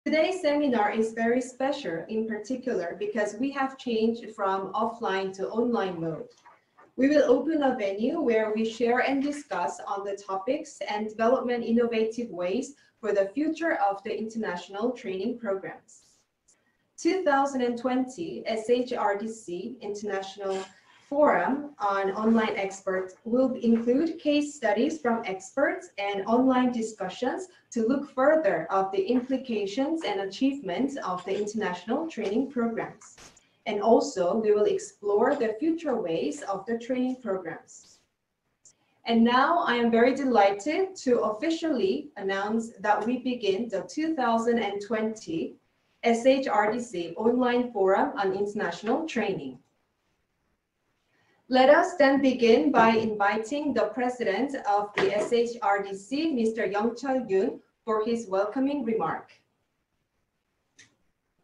Today's seminar is very special in particular because we have changed from offline to online mode. We will open a venue where we share and discuss on the topics and development innovative ways for the future of the international training programs. 2020 SHRDC International Forum on Online Experts will include case studies from experts and online discussions to look further of the implications and achievements of the international training programs. And also, we will explore the future ways of the training programs. And now I am very delighted to officially announce that we begin the 2020 SHRDC Online Forum on International Training. Let us then begin by inviting the President of the SHRDC, Mr. Hyoung-Zhin, for his welcoming remark.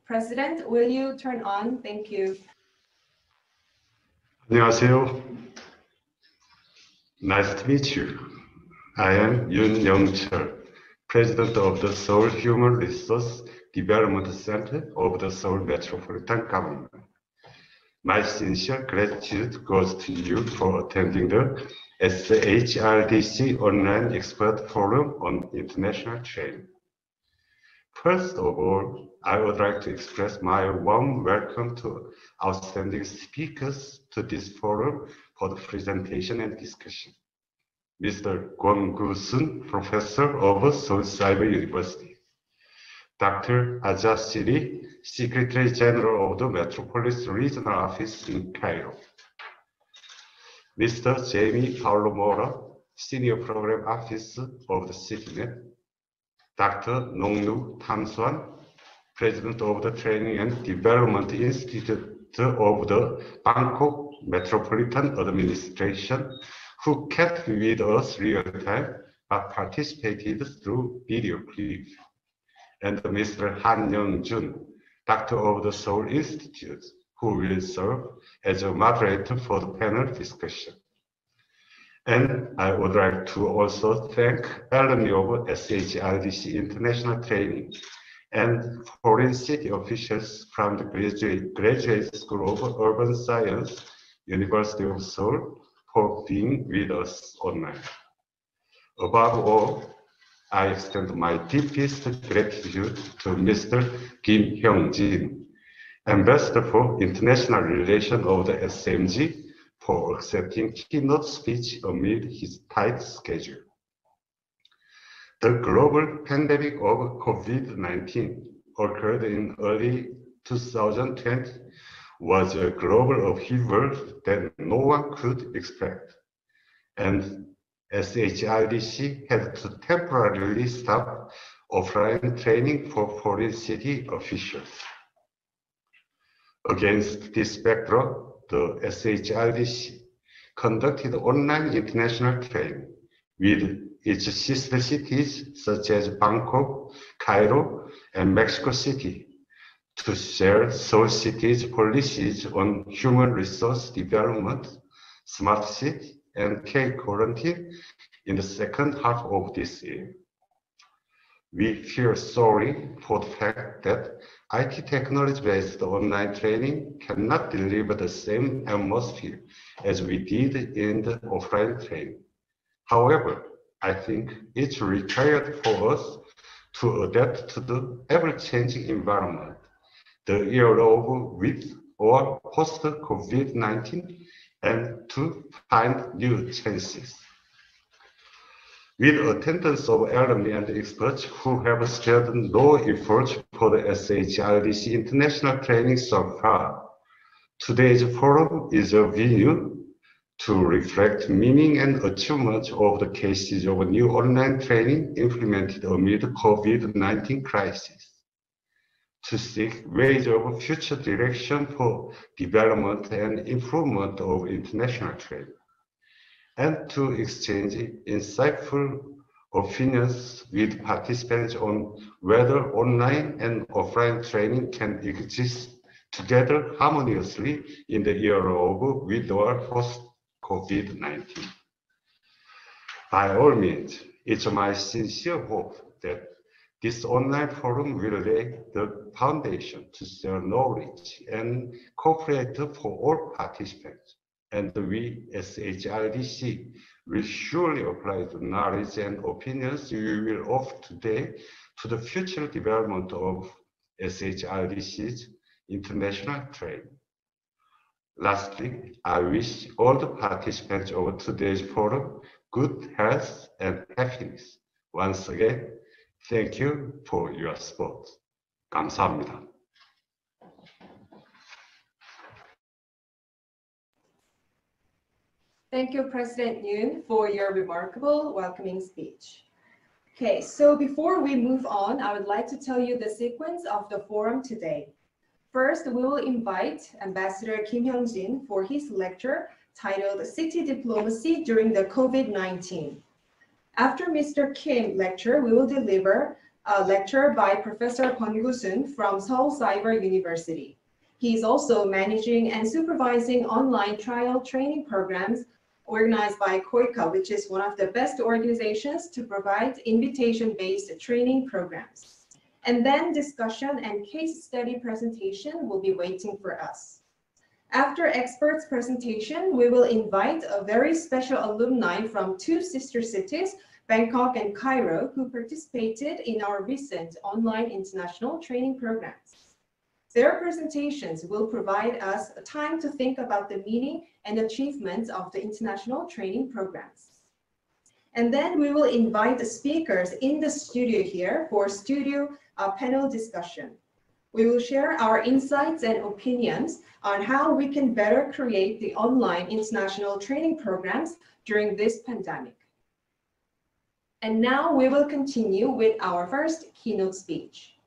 President, will you turn on? Thank you. 안녕하세요. Nice to meet you. I am Hyoung-Zhin, President of the Seoul Human Resource Development Center of the Seoul Metropolitan Government. My sincere gratitude goes to you for attending the SHRDC Online Expert Forum on International Training. First of all, I would like to express my warm welcome to outstanding speakers to this forum for the presentation and discussion. Mr. Kwon-gu-sun, Professor of Seoul Cyber University. Dr. Ajay Lee, Secretary General of the Metropolitan Regional Office in Cairo. Mr. Jamie Paulo Mora, Senior Program Officer of the CityNet. Dr. Nongnu Tam-swan, President of the Training and Development Institute of the Bangkok Metropolitan Administration, who kept with us real time but participated through video clip. And Mr. Hyoung-Zhin, Doctor of the Seoul Institute, who will serve as a moderator for the panel discussion. And I would like to also thank alumni of SHRDC International Training and foreign city officials from the Graduate School of Urban Science, University of Seoul, for being with us online. Above all, I extend my deepest gratitude to Mr. Kim Hyoung-Zhin, Ambassador for International Relations of the SMG, for accepting keynote speech amid his tight schedule. The global pandemic of COVID-19 occurred in early 2020 was a global upheaval that no one could expect, and SHRDC had to temporarily stop offline training for foreign city officials. Against this backdrop, the SHRDC conducted online international training with its sister cities such as Bangkok, Cairo, and Mexico City to share Seoul City's policies on human resource development, smart city, and K-quarantine in the second half of this year. We feel sorry for the fact that IT technology-based online training cannot deliver the same atmosphere as we did in the offline training. However, I think it's required for us to adapt to the ever-changing environment, the era of with or post-COVID-19, and to find new chances. With attendance of alumni and experts who have spared no effort for the SHRDC International Training so far, today's forum is a venue to reflect meaning and achievements of the cases of new online training implemented amid the COVID-19 crisis, to seek ways of future direction for development and improvement of international training, and to exchange insightful opinions with participants on whether online and offline training can exist together harmoniously in the era of with or post-COVID-19. By all means, it's my sincere hope that This online forum will lay the foundation to share knowledge and cooperate for all participants. And we, SHRDC, will surely apply the knowledge and opinions we will offer today to the future development of SHRDC's international trade. Lastly, I wish all the participants of today's forum good health and happiness. Once again, thank you for your support. 감사합니다. Thank you, President Yoon, for your remarkable welcoming speech. Okay, so before we move on, I would like to tell you the sequence of the forum today. First, we will invite Ambassador Kim Hyoung-Zhin for his lecture titled City Diplomacy During the COVID-19. After Mr. Kim's lecture, we will deliver a lecture by Professor Kwon Gu-sun from Seoul Cyber University. He is also managing and supervising online trial training programs organized by KOICA, which is one of the best organizations to provide invitation-based training programs. And then discussion and case study presentation will be waiting for us. After experts' presentation, we will invite a very special alumni from two sister cities, Bangkok and Cairo, who participated in our recent online international training programs. Their presentations will provide us time to think about the meaning and achievements of the international training programs. And then we will invite the speakers in the studio here for studio panel discussion. We will share our insights and opinions on how we can better create the online international training programs during this pandemic. And now we will continue with our first keynote speech.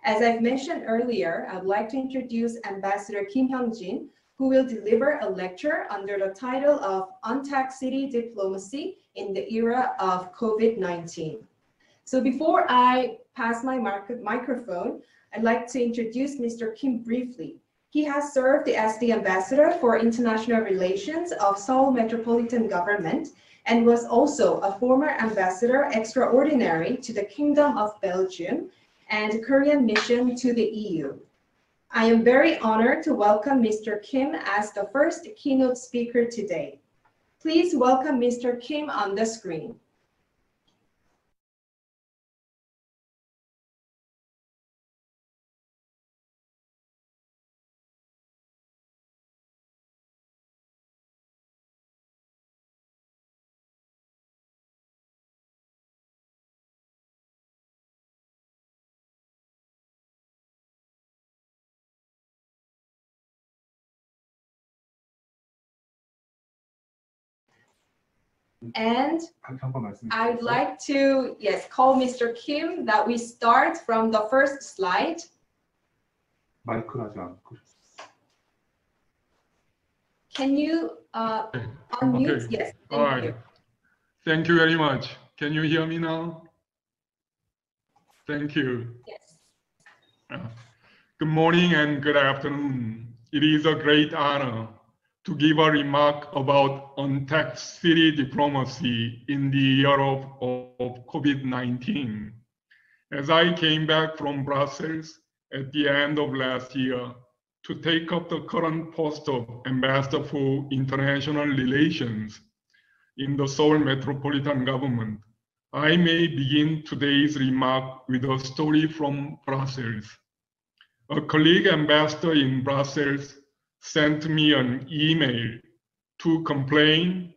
As I've mentioned earlier, I'd like to introduce Ambassador Kim Hyoung-Zhin, who will deliver a lecture under the title of Untact City Diplomacy in the Era of COVID-19. So before I pass my microphone, I'd like to introduce Mr. Kim briefly. He has served as the Ambassador for International Relations of Seoul Metropolitan Government and was also a former Ambassador Extraordinary to the Kingdom of Belgium and Korean mission to the EU. I am very honored to welcome Mr. Kim as the first keynote speaker today. Please welcome Mr. Kim on the screen. And I'd like to, call Mr. Kim that we start from the first slide. Can you unmute? Okay. Yes, All thank right. you. Thank you very much. Can you hear me now? Thank you. Yes. Good morning and good afternoon. It is a great honor to give a remark about untact city diplomacy in the year of COVID-19. As I came back from Brussels at the end of last year to take up the current post of Ambassador for International Relations in the Seoul Metropolitan Government, I may begin today's remark with a story from Brussels. A colleague ambassador in Brussels sent me an email to complain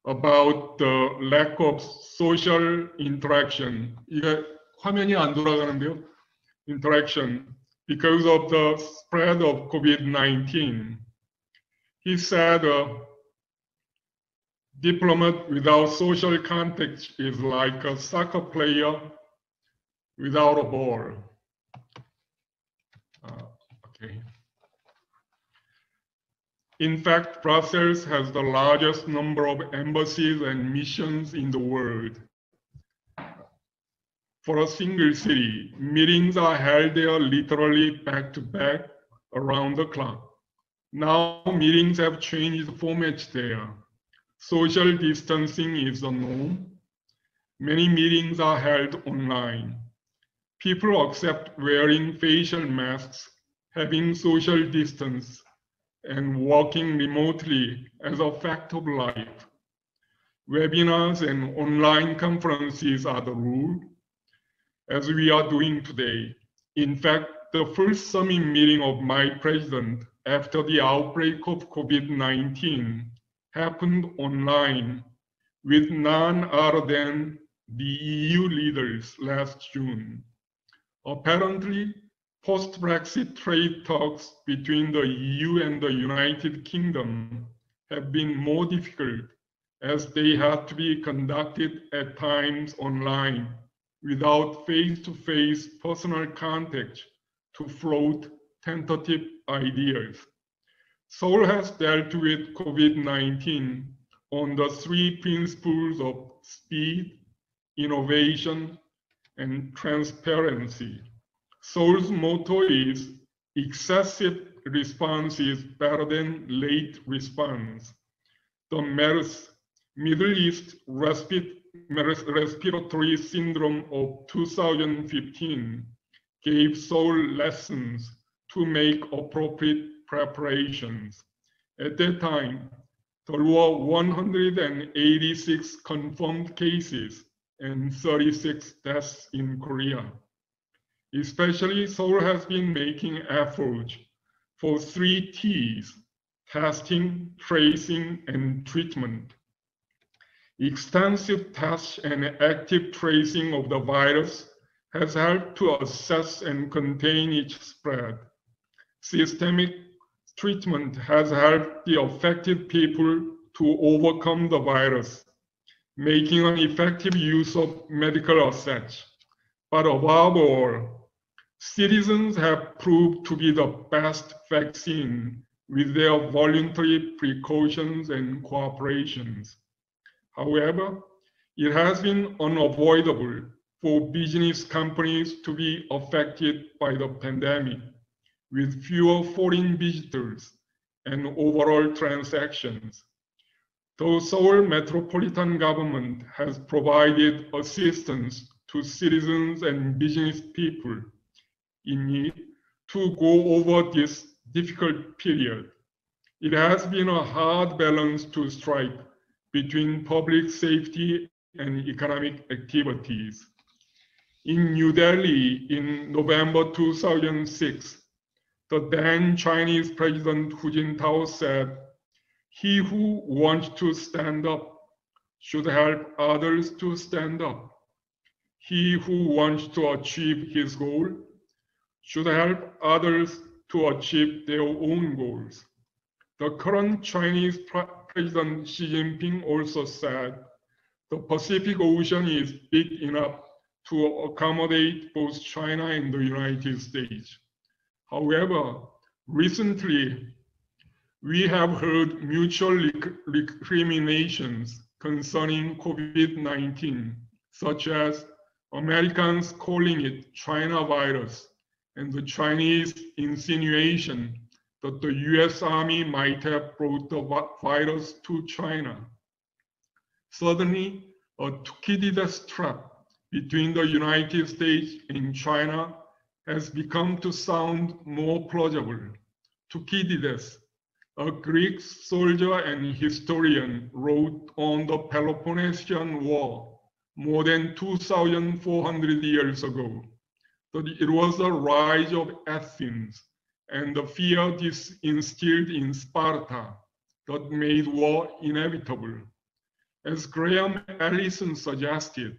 about the lack of social interaction. 이게 화면이 안 돌아가는데요. Interaction because of the spread of COVID-19. He said, diplomat without social contact is like a soccer player without a ball. Okay. In fact, Brussels has the largest number of embassies and missions in the world. For a single city, meetings are held there literally back to back around the clock. Now meetings have changed formats there. Social distancing is the norm. many meetings are held online. People accept wearing facial masks, having social distance, and working remotely as a fact of life. Webinars and online conferences are the rule, as we are doing today. In fact, the first summit meeting of my president after the outbreak of COVID-19 happened online with none other than the EU leaders last June. Apparently, post-Brexit trade talks between the EU and the United Kingdom have been more difficult as they had to be conducted at times online without face-to-face personal contact to float tentative ideas. Seoul has dealt with COVID-19 on the three principles of speed, innovation, and transparency. Seoul's motto is excessive response is better than late response. The MERS, Middle East Respiratory Syndrome of 2015 gave Seoul lessons to make appropriate preparations. At that time, there were 186 confirmed cases and 36 deaths in Korea. Especially, Seoul has been making efforts for 3 T's: testing, tracing, and treatment. Extensive tests and active tracing of the virus has helped to assess and contain its spread. Systemic treatment has helped the affected people to overcome the virus, making an effective use of medical assets. But above all, citizens have proved to be the best vaccine with their voluntary precautions and cooperations. However, it has been unavoidable for business companies to be affected by the pandemic, with fewer foreign visitors and overall transactions. The Seoul Metropolitan government has provided assistance to citizens and business people in need to go over this difficult period. It has been a hard balance to strike between public safety and economic activities. In New Delhi in November 2006, the then Chinese President Hu Jintao said, "He who wants to stand up should help others to stand up. He who wants to achieve his goal should help others to achieve their own goals." The current Chinese President Xi Jinping also said, "The Pacific Ocean is big enough to accommodate both China and the United States." However, recently, we have heard mutual recriminations concerning COVID-19, such as Americans calling it China virus and the Chinese insinuation that the US Army might have brought the virus to China. Suddenly, a Thucydides trap between the United States and China has become to sound more plausible. Thucydides, a Greek soldier and historian, wrote on the Peloponnesian War more than 2,400 years ago that it was the rise of Athens and the fear this instilled in Sparta that made war inevitable. As Graham Allison suggested,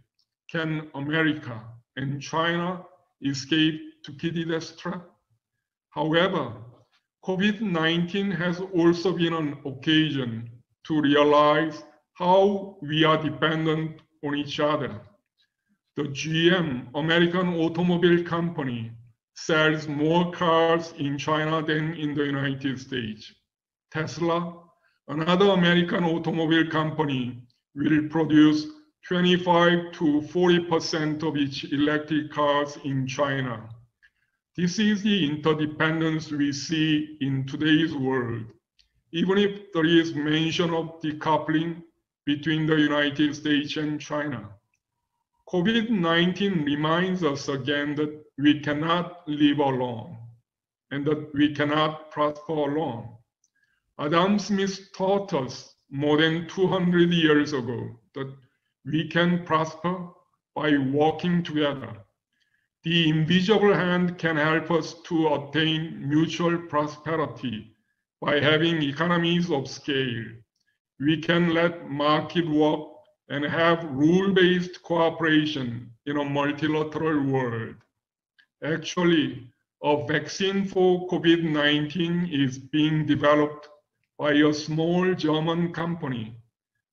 can America and China escape Thucydides' trap? However, COVID-19 has also been an occasion to realize how we are dependent on each other. The GM, American automobile company, sells more cars in China than in the United States. Tesla, another American automobile company, will produce 25 to 40% of its electric cars in China. This is the interdependence we see in today's world, even if there is mention of decoupling between the United States and China. COVID-19 reminds us again that we cannot live alone and that we cannot prosper alone. Adam Smith taught us more than 200 years ago that we can prosper by working together. The invisible hand can help us to attain mutual prosperity by having economies of scale. We can let market work and have rule-based cooperation in a multilateral world. Actually, a vaccine for COVID-19 is being developed by a small German company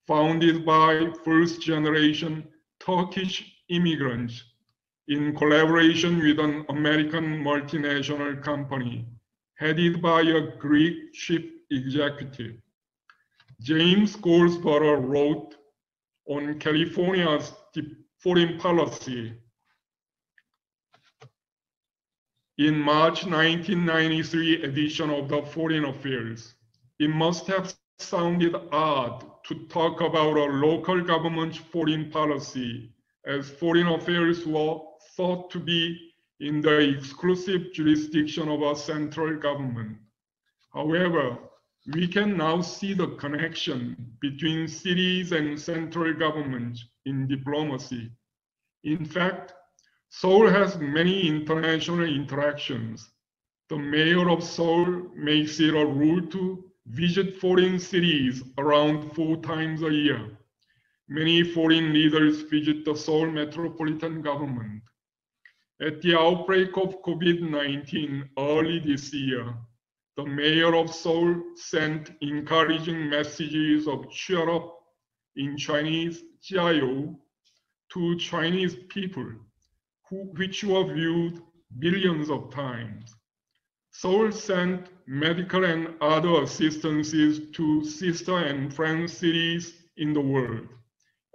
founded by first-generation Turkish immigrants in collaboration with an American multinational company headed by a Greek chief executive. James Goldsboro wrote on California's foreign policy in March 1993 edition of the Foreign Affairs. It must have sounded odd to talk about a local government's foreign policy, as foreign affairs were thought to be in the exclusive jurisdiction of a central government. However, we can now see the connection between cities and central government in diplomacy. In fact, Seoul has many international interactions. The mayor of Seoul makes it a rule to visit foreign cities around 4 times a year. Many foreign leaders visit the Seoul Metropolitan government. At the outbreak of COVID-19 early this year, the mayor of Seoul sent encouraging messages of cheer up in Chinese, 加油, to Chinese people, which were viewed billions of times. Seoul sent medical and other assistances to sister and friend cities in the world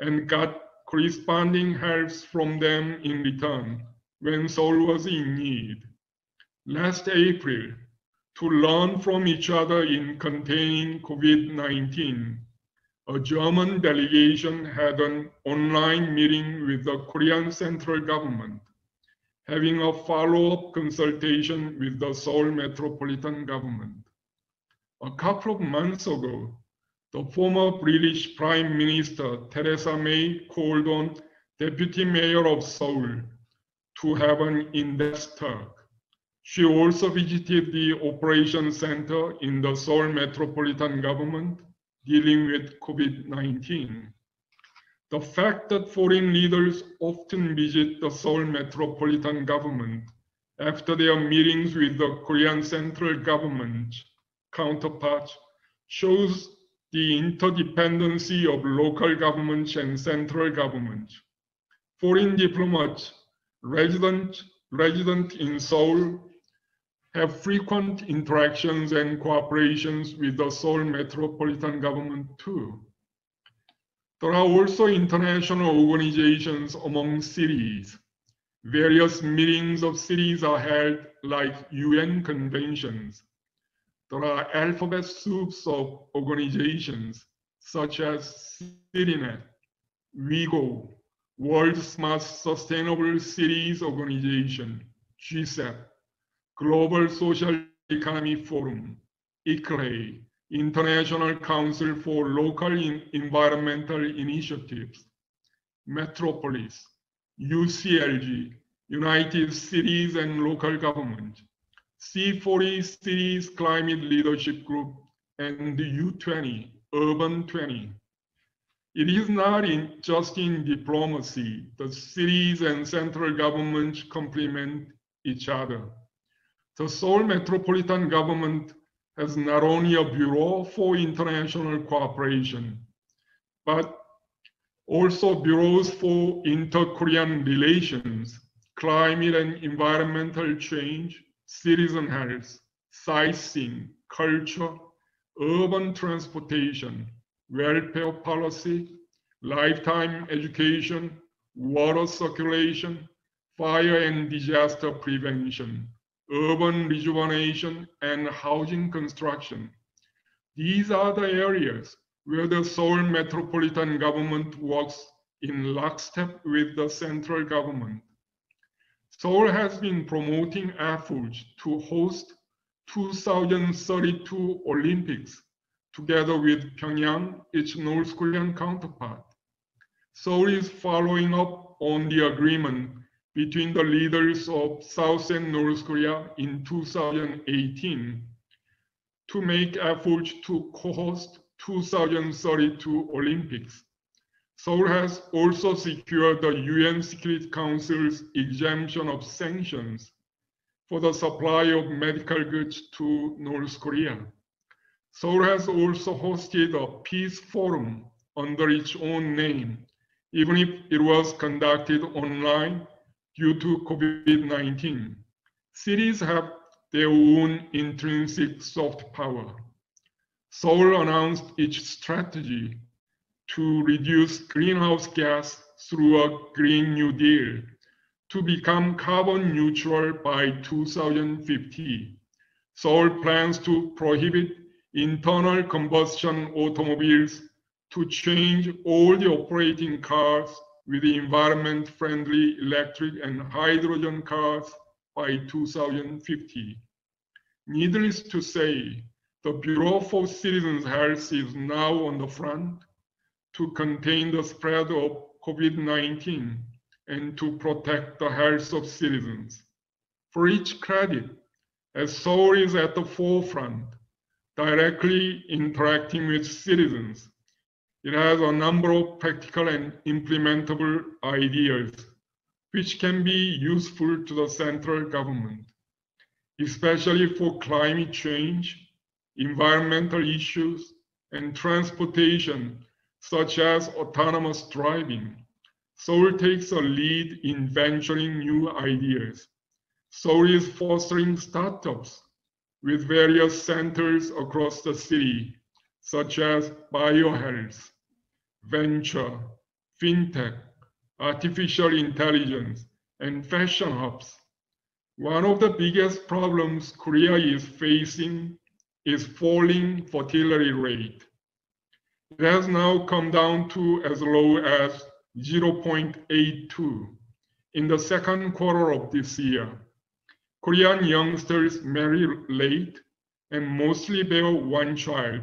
and got corresponding helps from them in return when Seoul was in need. Last April, to learn from each other in containing COVID-19, a German delegation had an online meeting with the Korean central government, having a follow-up consultation with the Seoul Metropolitan government. A couple of months ago, the former British Prime Minister Theresa May called on Deputy Mayor of Seoul to have an in-depth talk. She also visited the Operations Center in the Seoul Metropolitan government dealing with COVID-19. The fact that foreign leaders often visit the Seoul Metropolitan government after their meetings with the Korean central government counterparts shows the interdependency of local governments and central government. Foreign diplomats resident in Seoul have frequent interactions and cooperations with the Seoul Metropolitan government too. There are also international organizations among cities. Various meetings of cities are held like UN conventions. There are alphabet soups of organizations such as CityNet, WeGo, World Smart Sustainable Cities Organization, GSEP, Global Social Economy Forum, Int'l, International Council for Local Environmental Initiatives, Metropolis, UCLG, United Cities and Local Government, C40 Cities Climate Leadership Group, and the U20, Urban 20. It is not just in diplomacy that cities and central governments complement each other. The Seoul Metropolitan government has not only a Bureau for International Cooperation, but also bureaus for inter-Korean relations, climate and environmental change, citizen health, sightseeing, culture, urban transportation, welfare policy, lifetime education, water circulation, fire and disaster prevention, urban rejuvenation, and housing construction. These are the areas where the Seoul Metropolitan government works in lockstep with the central government. Seoul has been promoting efforts to host 2032 Olympics together with Pyongyang, its North Korean counterpart. Seoul is following up on the agreement between the leaders of South and North Korea in 2018 to make efforts to co-host 2032 Olympics. Seoul has also secured the UN Security Council's exemption of sanctions for the supply of medical goods to North Korea. Seoul has also hosted a peace forum under its own name, even if it was conducted online due to COVID-19. Cities have their own intrinsic soft power. Seoul announced its strategy to reduce greenhouse gas through a Green New Deal to become carbon neutral by 2050. Seoul plans to prohibit internal combustion automobiles to change all the operating cars with environment-friendly electric and hydrogen cars by 2050. Needless to say, the Bureau for Citizens' Health is now on the front to contain the spread of COVID-19 and to protect the health of citizens. For each credit, as Seoul is at the forefront, directly interacting with citizens, it has a number of practical and implementable ideas which can be useful to the central government, especially for climate change, environmental issues, and transportation, such as autonomous driving. Seoul takes a lead in venturing new ideas. Seoul is fostering startups with various centers across the city, such as biohealth, venture, fintech, artificial intelligence, and fashion hubs. One of the biggest problems Korea is facing is falling fertility rate. It has now come down to as low as 0.82 in the second quarter of this year. Korean youngsters marry late and mostly bear one child,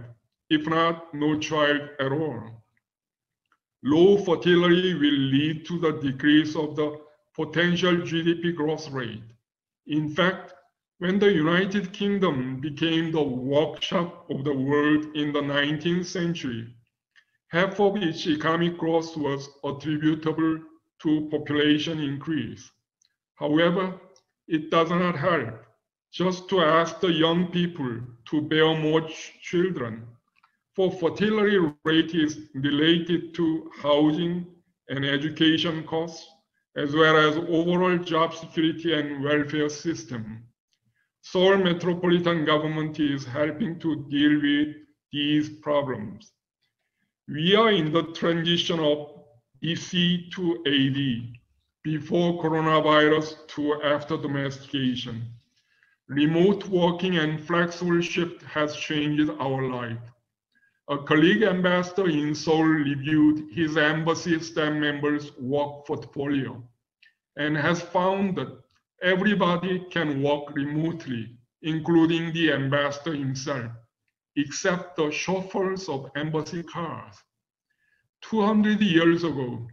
if not no child at all. Low fertility will lead to the decrease of the potential GDP growth rate. In fact, when the United Kingdom became the workshop of the world in the 19th century, half of its economic growth was attributable to population increase. However, it does not help just to ask the young people to bear more children, for fertility rate is related to housing and education costs, as well as overall job security and welfare system. Seoul Metropolitan government is helping to deal with these problems. We are in the transition of BC to AD, before coronavirus to after domestication. Remote working and flexible shift has changed our life. A colleague ambassador in Seoul reviewed his embassy staff members' work portfolio and has found that everybody can work remotely, including the ambassador himself, except the chauffeurs of embassy cars. 200 years ago,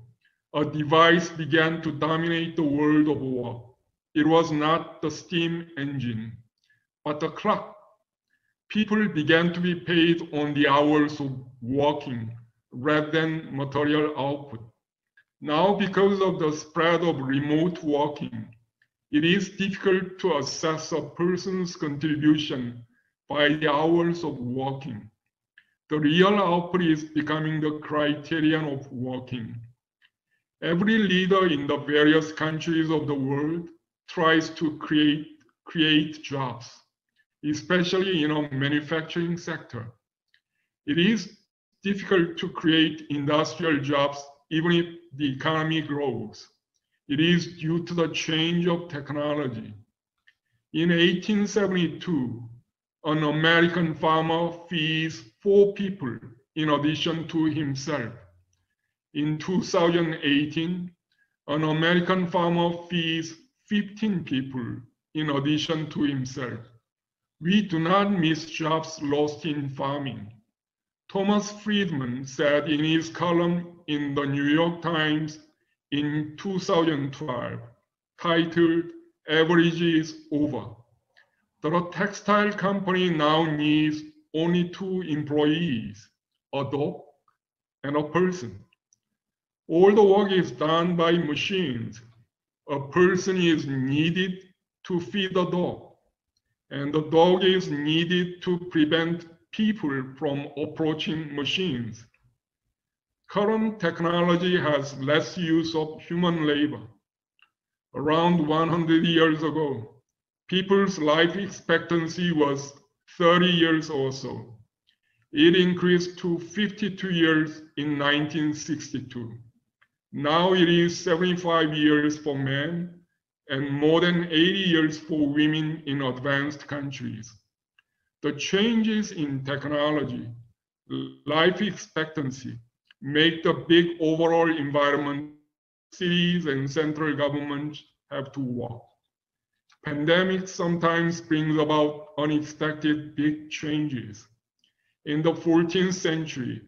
a device began to dominate the world of work. It was not the steam engine, but the clock. People began to be paid on the hours of working rather than material output. Now, because of the spread of remote working, it is difficult to assess a person's contribution by the hours of working. The real output is becoming the criterion of working. Every leader in the various countries of the world tries to create jobs, especially in a manufacturing sector. It is difficult to create industrial jobs even if the economy grows. It is due to the change of technology. In 1872, an American farmer feeds 4 people in addition to himself. In 2018, an American farmer feeds 15 people in addition to himself. We do not miss jobs lost in farming. Thomas Friedman said in his column in the New York Times in 2012, titled "Average is Over." The textile company now needs only 2 employees, a dog and a person. All the work is done by machines. A person is needed to feed the dog, and the dog is needed to prevent people from approaching machines. Current technology has less use of human labor. Around 100 years ago, people's life expectancy was 30 years or so. It increased to 52 years in 1962. Now it is 75 years for men and more than 80 years for women in advanced countries. The changes in technology, life expectancy, make the big overall environment cities and central governments have to work. Pandemic sometimes brings about unexpected big changes. In the 14th century,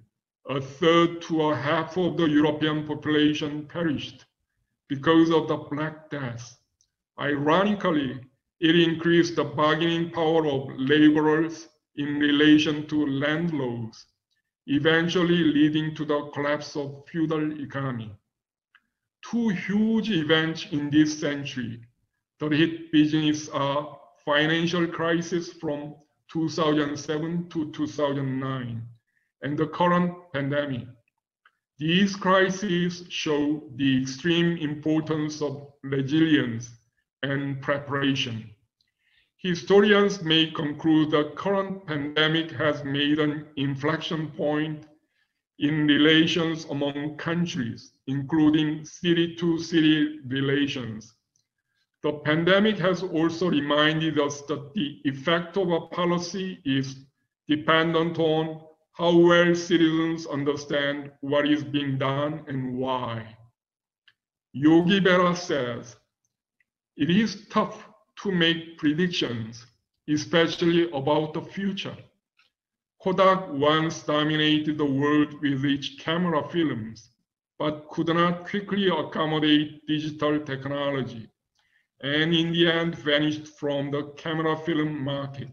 1/3 to 1/2 of the European population perished because of the Black Death. Ironically, it increased the bargaining power of laborers in relation to landlords, eventually leading to the collapse of feudal economy. 2 huge events in this century that hit business are financial crisis from 2007 to 2009 and the current pandemic. These crises show the extreme importance of resilience and preparation. Historians may conclude the current pandemic has made an inflection point in relations among countries, including city-to-city relations. The pandemic has also reminded us that the effect of a policy is dependent on how well citizens understand what is being done and why. Yogi Berra says, "It is tough to make predictions, especially about the future." Kodak once dominated the world with its camera films, but could not quickly accommodate digital technology, and in the end vanished from the camera film market.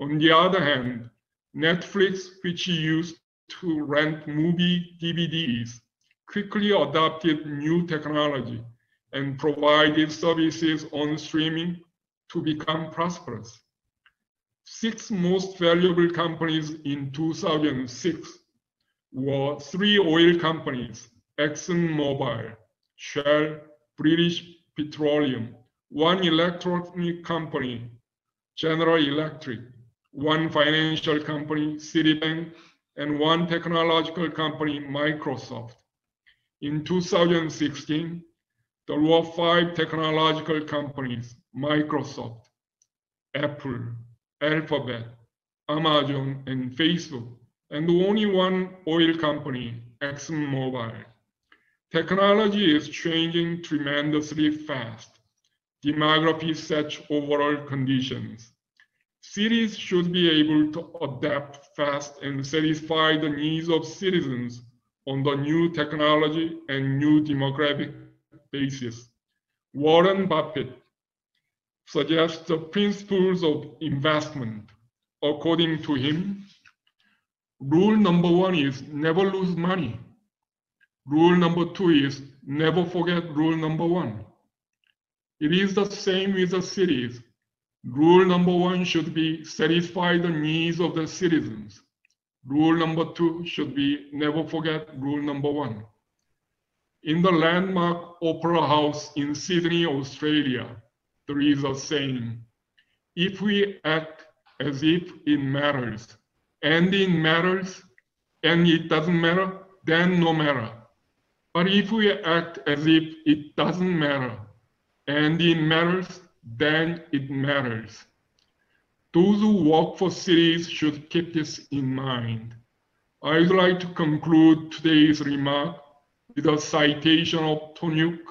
On the other hand, Netflix, which used to rent movie DVDs, quickly adopted new technology and provided services on streaming to become prosperous. 6 most valuable companies in 2006 were 3 oil companies, ExxonMobil, Shell, British Petroleum, 1 electronic company, General Electric, 1 financial company, Citibank, and 1 technological company, Microsoft. In 2016, there were 5 technological companies, Microsoft, Apple, Alphabet, Amazon, and Facebook, and only 1 oil company, ExxonMobil. Technology is changing tremendously fast. Demography sets overall conditions. Cities should be able to adapt fast and satisfy the needs of citizens on the new technology and new demographic basis. Warren Buffett suggests the principles of investment. According to him, rule number 1 is never lose money. Rule number 2 is never forget rule number 1. It is the same with the cities. Rule number 1 should be satisfy the needs of the citizens. Rule number 2 should be never forget rule number 1. In the landmark Opera House in Sydney, Australia, there is a saying, "If we act as if it matters, and it matters, and it doesn't matter, then no matter. But if we act as if it doesn't matter, and it matters, then it matters." Those who work for cities should keep this in mind. I would like to conclude today's remark with a citation of Tonyukuk,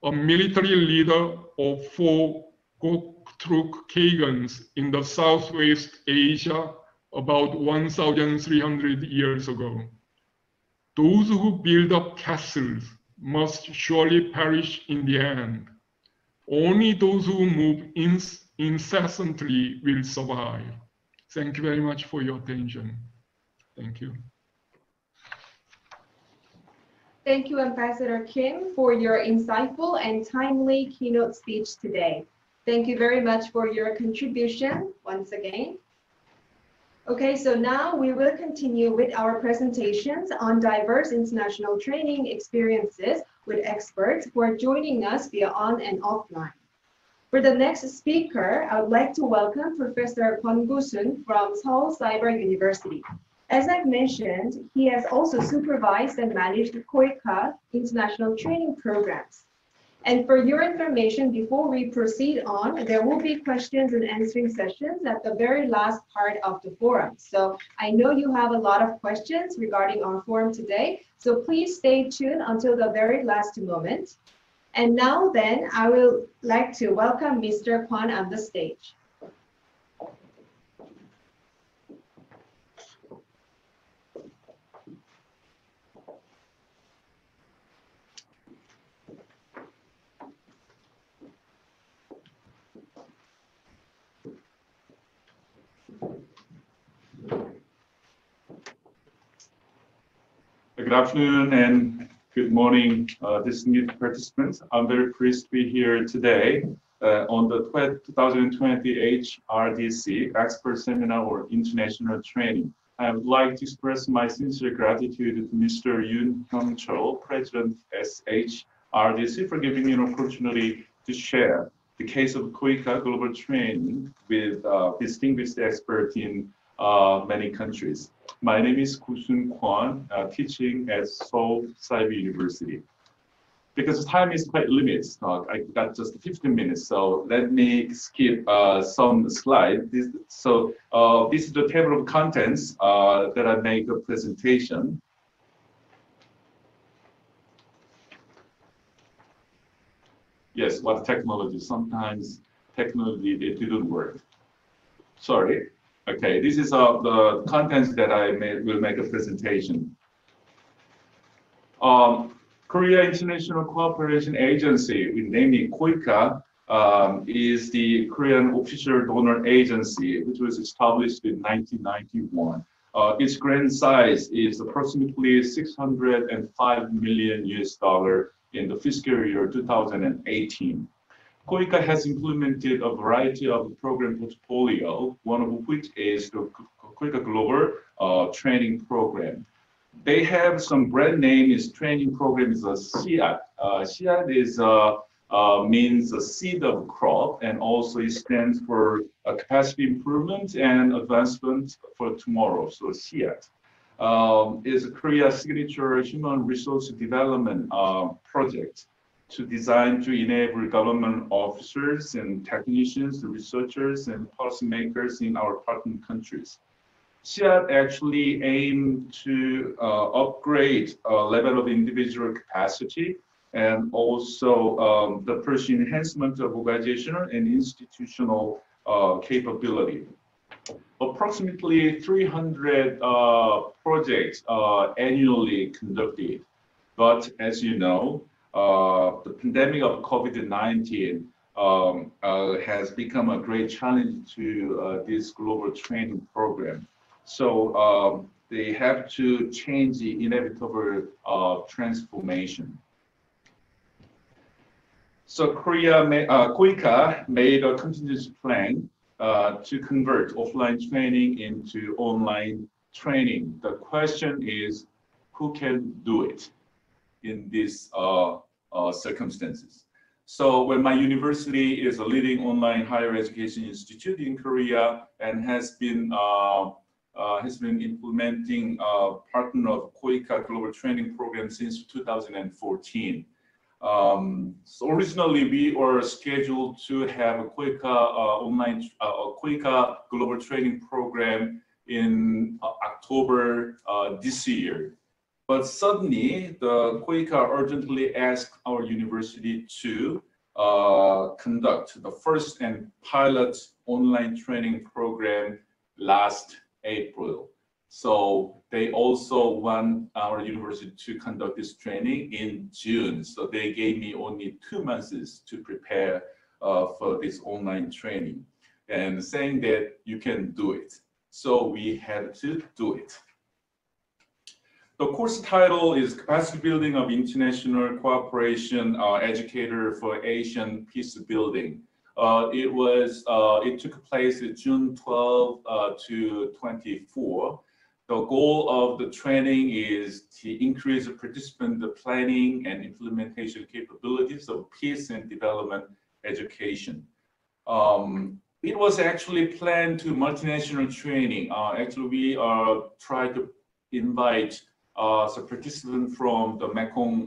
a military leader of 4 Goktruk Khagans in the Southwest Asia about 1,300 years ago. Those who build up castles must surely perish in the end. Only those who move incessantly will survive. Thank you very much for your attention. Thank you. Thank you, Ambassador Kim, for your insightful and timely keynote speech today. Thank you very much for your contribution once again. Okay, so now we will continue with our presentations on diverse international training experiences with experts who are joining us via on and offline. For the next speaker, I would like to welcome Professor Kwon Gu-sun from Seoul Cyber University. As I've mentioned, he has also supervised and managed KOICA international training programs. And for your information, before we proceed on, there will be questions and answering sessions at the very last part of the forum. So I know you have a lot of questions regarding our forum today, so please stay tuned until the very last moment. And now then, I will like to welcome Mr. Kwon on the stage. Good afternoon and good morning, distinguished participants. I'm very pleased to be here today on the 2020 SHRDC Expert Seminar or International Training. I would like to express my sincere gratitude to Mr. Hyoung-Zhin, President SHRDC, for giving me an opportunity to share the case of KOICA Global Training with distinguished experts in many countries. My name is Gu-sun Kwon, teaching at Seoul Cyber University. Because time is quite limited, I got just 15 minutes, so let me skip some slides. This is the table of contents that I make a presentation. Yes, what technology? Sometimes technology, it didn't work. Sorry. Okay, this is the contents that I will make a presentation. Korea International Cooperation Agency, namely KOICA, is the Korean official donor agency, which was established in 1991. Its grant size is approximately $605 million in the fiscal year 2018. KOICA has implemented a variety of program portfolio, one of which is the KOICA Global Training Program. They have some brand name is training program is a SHRDC. SHRDC is means a seed of crop, and also it stands for capacity improvement and advancement for tomorrow. So SHRDC is a Korea signature human resource development project to design to enable government officers and technicians, researchers, and policymakers in our partner countries. SHRDC actually aimed to upgrade level of individual capacity and also the pursue enhancement of organizational and institutional capability. Approximately 300 projects are annually conducted, but as you know, the pandemic of COVID-19 has become a great challenge to this global training program. So they have to change the inevitable transformation. So KOICA made a contingency plan to convert offline training into online training. The question is, who can do it in these circumstances? So when my university is a leading online higher education institute in Korea and has been implementing partner of KOICA Global Training Program since 2014. So originally we were scheduled to have a KOICA KOICA Global Training Program in October this year. But suddenly, the KOICA urgently asked our university to conduct the first and pilot online training program last April. So they also want our university to conduct this training in June. So they gave me only 2 months to prepare for this online training and saying that you can do it. So we had to do it. The course title is Capacity Building of International Cooperation Educator for Asian Peace Building. It took place June 12 to 24. The goal of the training is to increase the participant planning and implementation capabilities of peace and development education. It was actually planned to multinational training. Actually, we tried to invite some participants from the Mekong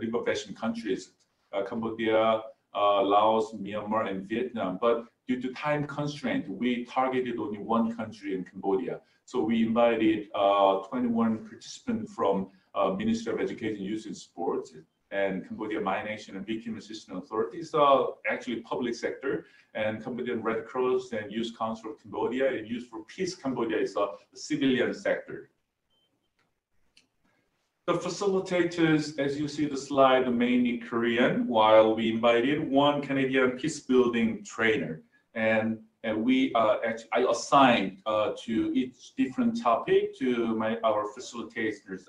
River Basin countries, Cambodia, Laos, Myanmar, and Vietnam. But due to time constraint, we targeted only one country in Cambodia. So we invited 21 participants from Ministry of Education, Youth and Sports, and Cambodia Mine Action and Victim Assistance Authorities, actually public sector, and Cambodian Red Cross and Youth Council of Cambodia, and Youth for Peace Cambodia is the civilian sector. The facilitators, as you see the slide, are mainly Korean, while we invited one Canadian peace building trainer. And I assigned to each different topic to our facilitators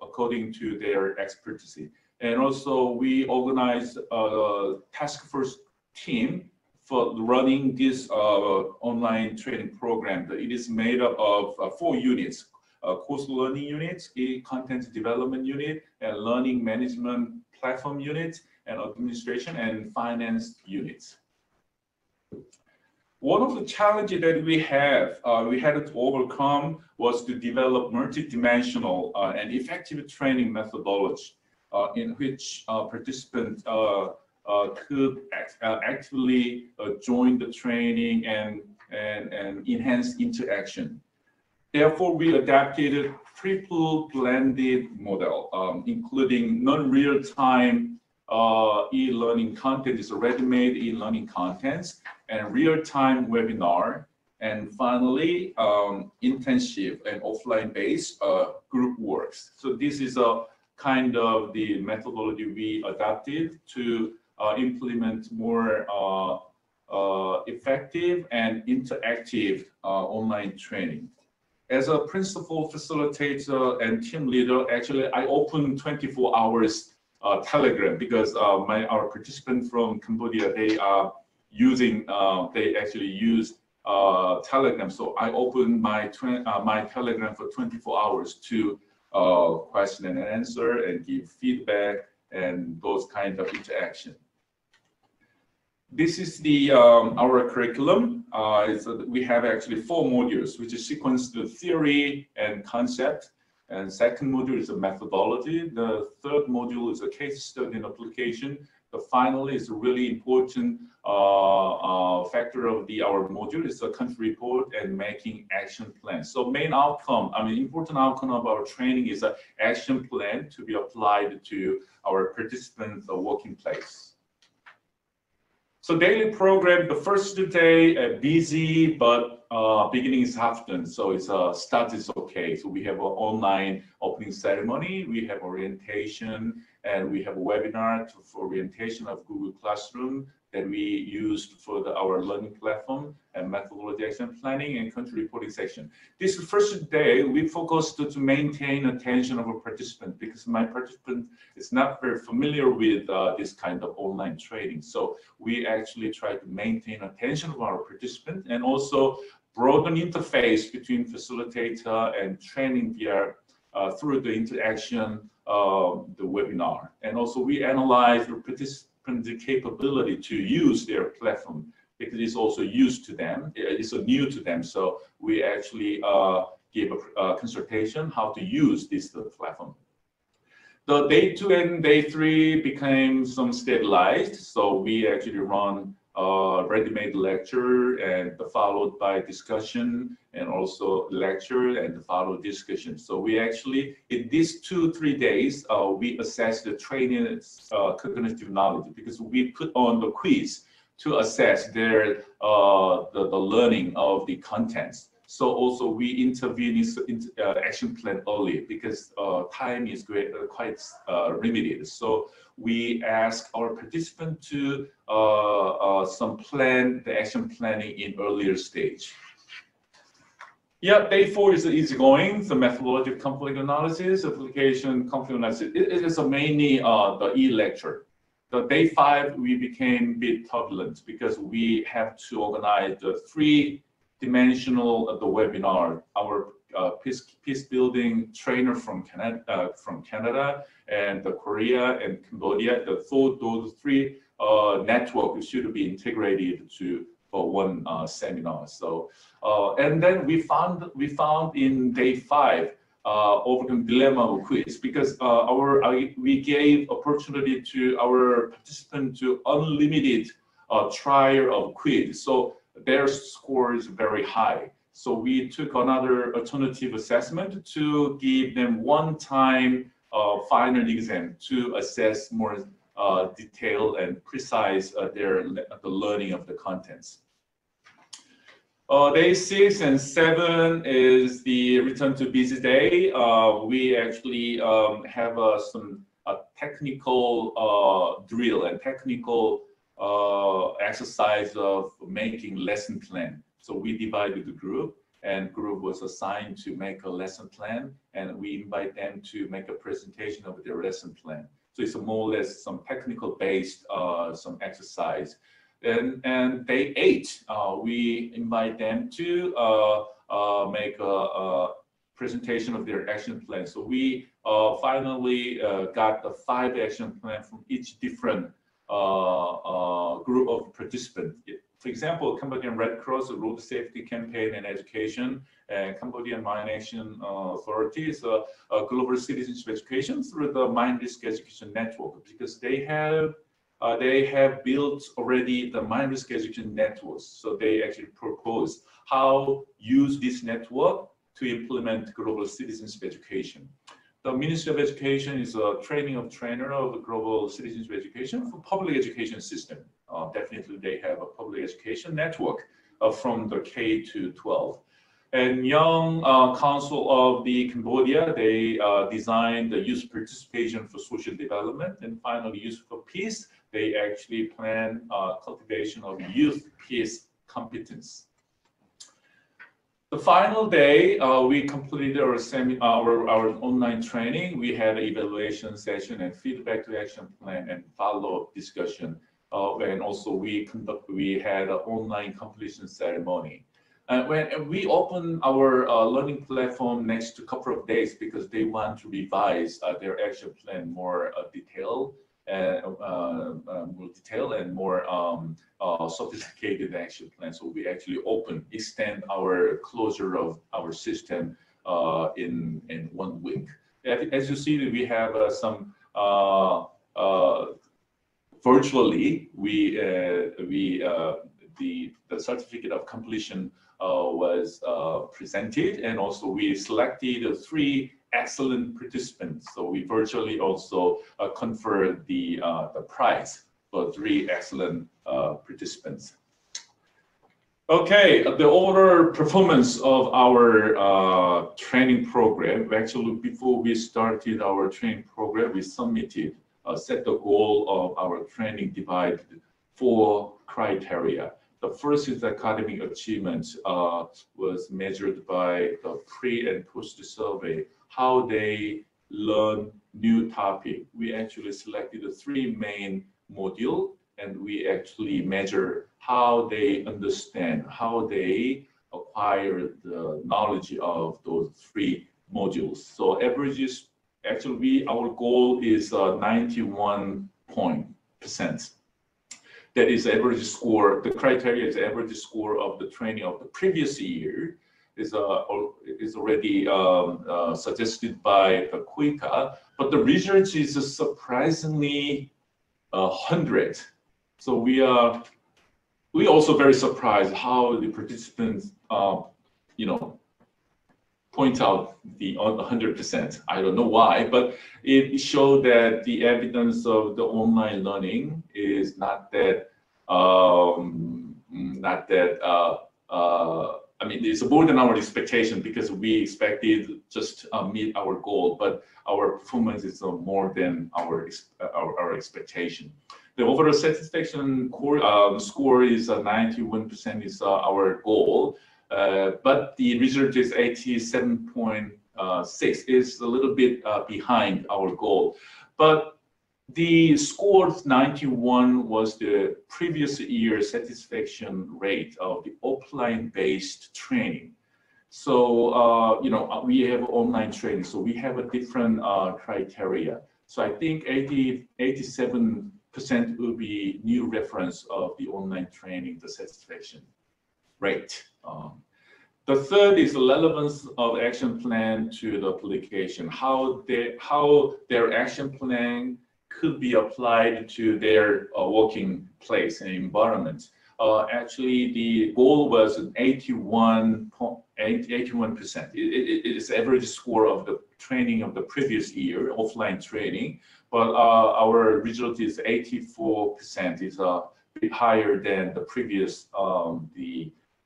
according to their expertise. And also we organized a task force team for running this online training program. It is made up of 4 units. Course learning units, content development unit, and learning management platform units, and administration and finance units. One of the challenges that we had to overcome was to develop multidimensional and effective training methodology in which participants could actively join the training and enhance interaction. Therefore, we adapted a triple blended model, including non-real-time e-learning content, is ready-made e-learning contents, and real-time webinar, and finally, intensive and offline-based group works. So this is a kind of the methodology we adapted to implement more effective and interactive online training. As a principal facilitator and team leader, actually, I opened 24 hours Telegram because our participants from Cambodia, they are using, they actually use Telegram. So I opened my Telegram for 24 hours to question and answer and give feedback and those kind of interaction. This is our curriculum. We have actually 4 modules, which is sequence the theory and concept. And second module is a methodology. The third module is a case study and application. The final is a really important factor of our module is the country report and making action plan. So main outcome, important outcome of our training is an action plan to be applied to our participants' working place. So daily program, the first day busy, but beginning is often. So it's start is okay. So we have an online opening ceremony, we have orientation, and we have a webinar for orientation of Google Classroom that we used for our learning platform and methodology action planning and country reporting section. This first day, we focused to maintain attention of a participant because my participant is not very familiar with this kind of online training. So we actually try to maintain attention of our participant and also broaden interface between facilitator and training via through the interaction of the webinar. And also we analyze the participant capability to use their platform because it's also used to them, it's so new to them. So we actually give a consultation how to use this platform. The day 2 and day 3 became some stabilized. So we actually run ready-made lecture and followed by discussion, and also lecture and followed discussion. So we actually, in these 2-3 days, we assess the trainees' cognitive knowledge, because we put on the quiz to assess their the learning of the contents. So also we intervene in action plan early, because time is quite limited. So we ask our participant to plan the action planning in earlier stage. Yeah, day 4 is easygoing. The methodology of conflict analysis, application conflict analysis. It is mainly the e-lecture. The day 5 we became a bit turbulent, because we have to organize the 3-dimensional the webinar. Our peace building trainer from Canada and Korea and Cambodia. Those 3 networks should be integrated for one seminar. So and then we found in day 5 overcome dilemma of quiz, because we gave opportunity to our participants to unlimited trial of quiz. So their score is very high. So we took another alternative assessment to give them one-time final exam to assess more detailed and precise the learning of the contents. Day 6 and 7 is the return to busy day. We actually have some technical drill and technical exercise of making lesson plan. So we divided the group, and group was assigned to make a lesson plan, and we invite them to make a presentation of their lesson plan. So it's more or less some technical based some exercise. And day 8, we invite them to make a presentation of their action plan. So we finally got the 5 action plan from each different group of participants. For example, Cambodian Red Cross Road Safety Campaign and Education, and Cambodian Mine Action Authority is a global citizenship education through the Mine Risk Education Network, because they have built already the Mine Risk Education networks. So they actually propose how use this network to implement global citizenship education. The Ministry of Education is a training of trainer of the global citizenship education for public education system. Definitely they have a public education network from the K to 12. And Young Council of the Cambodia, they designed the youth participation for social development, and finally Youth for Peace. They actually plan cultivation of youth peace competence. The final day, we completed our online training. We had an evaluation session and feedback to action plan and follow-up discussion. And also we had an online completion ceremony. When we opened our learning platform next couple of days, because they want to revise their action plan more detailed and more sophisticated action plan. So we actually extend our closure of our system in 1 week. As you see, we have some virtually. The certificate of completion was presented, and also we selected 3 excellent participants. So we virtually also conferred the prize for 3 excellent participants. Okay, the overall performance of our training program. Actually, before we started our training program, we set the goal of our training divided 4 criteria. The first is academic achievement was measured by the pre and post survey, how they learn new topic. We actually selected the 3 main modules, and we actually measure how they understand, how they acquire the knowledge of those 3 modules. So averages, actually our goal is 91%. That is average score. The criteria is average score of the training of the previous year. Is already suggested by the Kuika, but the research is surprisingly 100. So we are we also very surprised how the participants, you know, point out the 100%. I don't know why, but it showed that the evidence of the online learning is not that, I mean, it's more than our expectation because we expected just meet our goal, but our performance is more than our expectation. The overall satisfaction score is 91% is our goal, but the result is 87.6, is a little bit behind our goal. But the score 91 was the previous year satisfaction rate of the offline-based training. So, you know, we have online training, so we have a different criteria. So I think 87% will be new reference of the online training, the satisfaction rate. The third is the relevance of action plan to the application, how their action plan could be applied to their working place and environment. Actually, the goal was 81%. It is average score of the training of the previous year, offline training, but our result is 84%, is a bit higher than the previous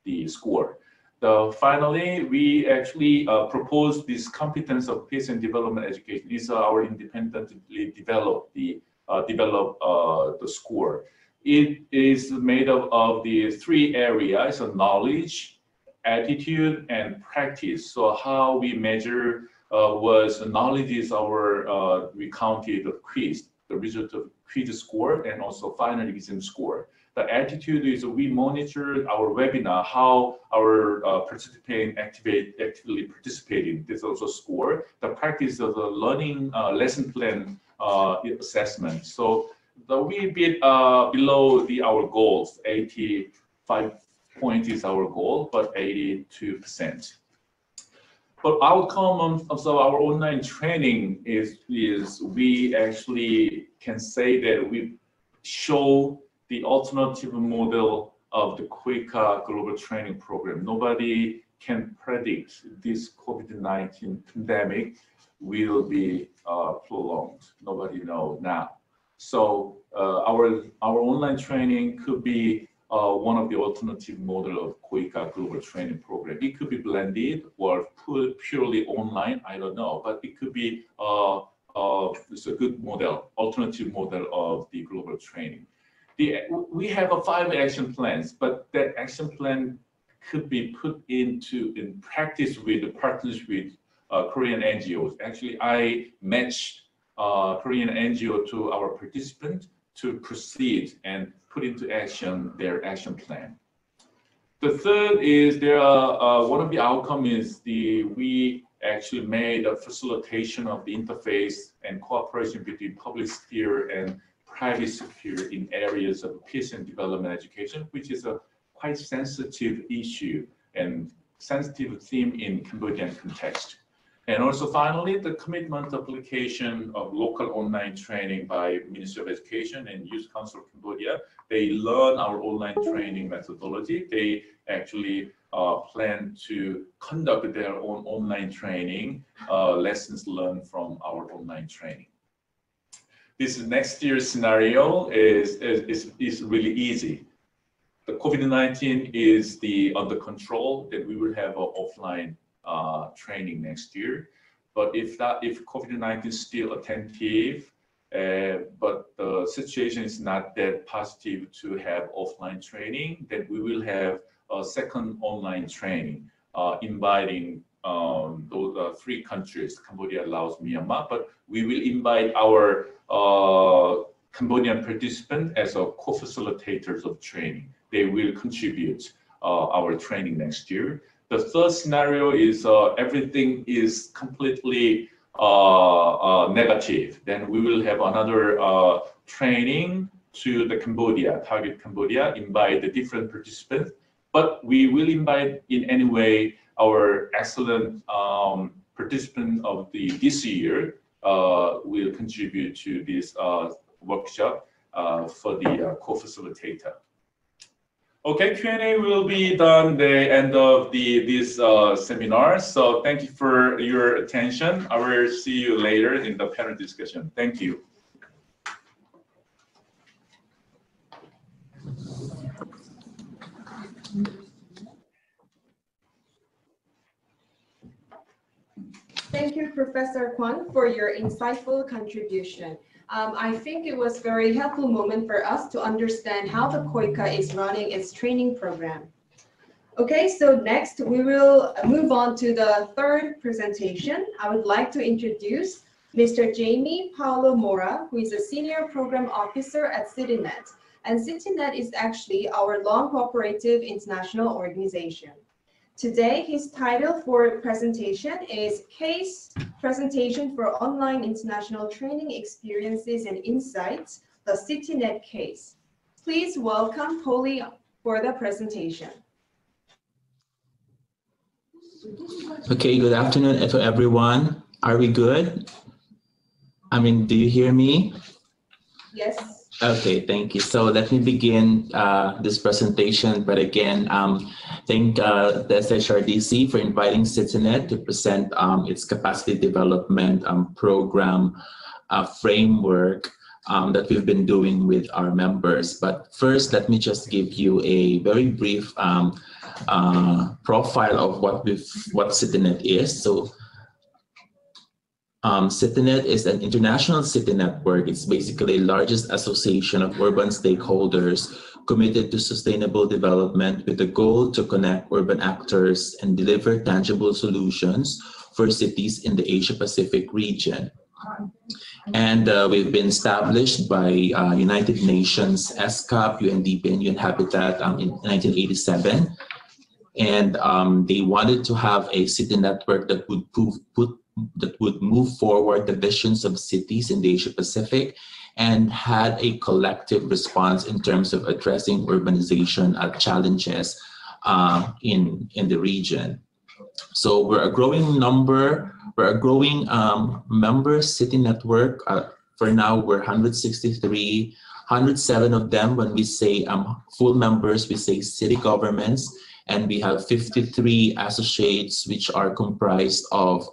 the score. Finally, we actually proposed this competence of peace and development education. Is our independently developed the score. It is made up of the three areas: so knowledge, attitude, and practice. So how we measure was knowledge is our we counted the quiz, the result of quiz score, and also final exam score. The attitude is we monitor our webinar, how our participant actively participating. This also score. The practice of the learning lesson plan assessment. So we bit below our goals. 85 points is our goal, but 82%. But outcome of our online training is we actually can say that we show the alternative model of the Kuika Global Training Program. Nobody can predict this COVID-19 pandemic will be prolonged. Nobody knows now. So our online training could be one of the alternative model of Kuika Global Training Program. It could be blended or purely online. I don't know, but it could be it's a good model, alternative model of the global training. We have 5 action plans, but that action plan could be put in practice with the partners with Korean NGOs. Actually, I matched Korean NGO to our participant to proceed and put into action their action plan. The third is one of the outcome is we actually made a facilitation of the interface and cooperation between public sphere and private sphere in areas of peace and development education, which is a quite sensitive issue and sensitive theme in Cambodian context. And also finally, the commitment application of local online training by Ministry of Education and Youth Council of Cambodia. They learn our online training methodology. They actually plan to conduct their own online training, lessons learned from our online training. This next year's scenario is really easy. The COVID-19 is under control, then we will have an offline training next year. But if COVID-19 is still attentive, but the situation is not that positive to have offline training, then we will have a second online training, inviting those 3 countries, Cambodia, Laos, Myanmar, but we will invite our Cambodian participants as a co-facilitators of training. They will contribute our training next year. The third scenario is everything is completely negative. Then we will have another training to the target Cambodia, invite the different participants, but we will invite in any way our excellent participant of this year will contribute to this workshop for the co-facilitator. Okay, Q&A will be done the end of this seminar. So thank you for your attention. I will see you later in the panel discussion. Thank you. Thank you, Professor Kwon, for your insightful contribution. I think it was a very helpful moment for us to understand how the KOICA is running its training program. Okay, so next we will move on to the third presentation. I would like to introduce Mr. Jamie Paulo Mora, who is a Senior Program Officer at CityNet. And CityNet is actually our long-cooperative international organization. Today, his title for presentation is Case Presentation for Online International Training Experiences and Insights, the CityNet Case. Please welcome Polly for the presentation. Okay, good afternoon to everyone. Are we good? I mean, do you hear me? Yes. Okay, thank you. So let me begin this presentation, but again, thank the SHRDC for inviting CityNet to present its capacity development program framework that we've been doing with our members. But first, let me just give you a very brief profile of what CityNet is. So CityNet is an international city network. It's basically the largest association of urban stakeholders committed to sustainable development with the goal to connect urban actors and deliver tangible solutions for cities in the Asia-Pacific region. And we've been established by United Nations, SCAP, UNDP, and UN Habitat in 1987. And they wanted to have a city network that would move forward the visions of cities in the Asia-Pacific and had a collective response in terms of addressing urbanization challenges in the region. So we're a growing member city network. For now, we're 163, 107 of them. When we say full members, we say city governments. And we have 53 associates, which are comprised of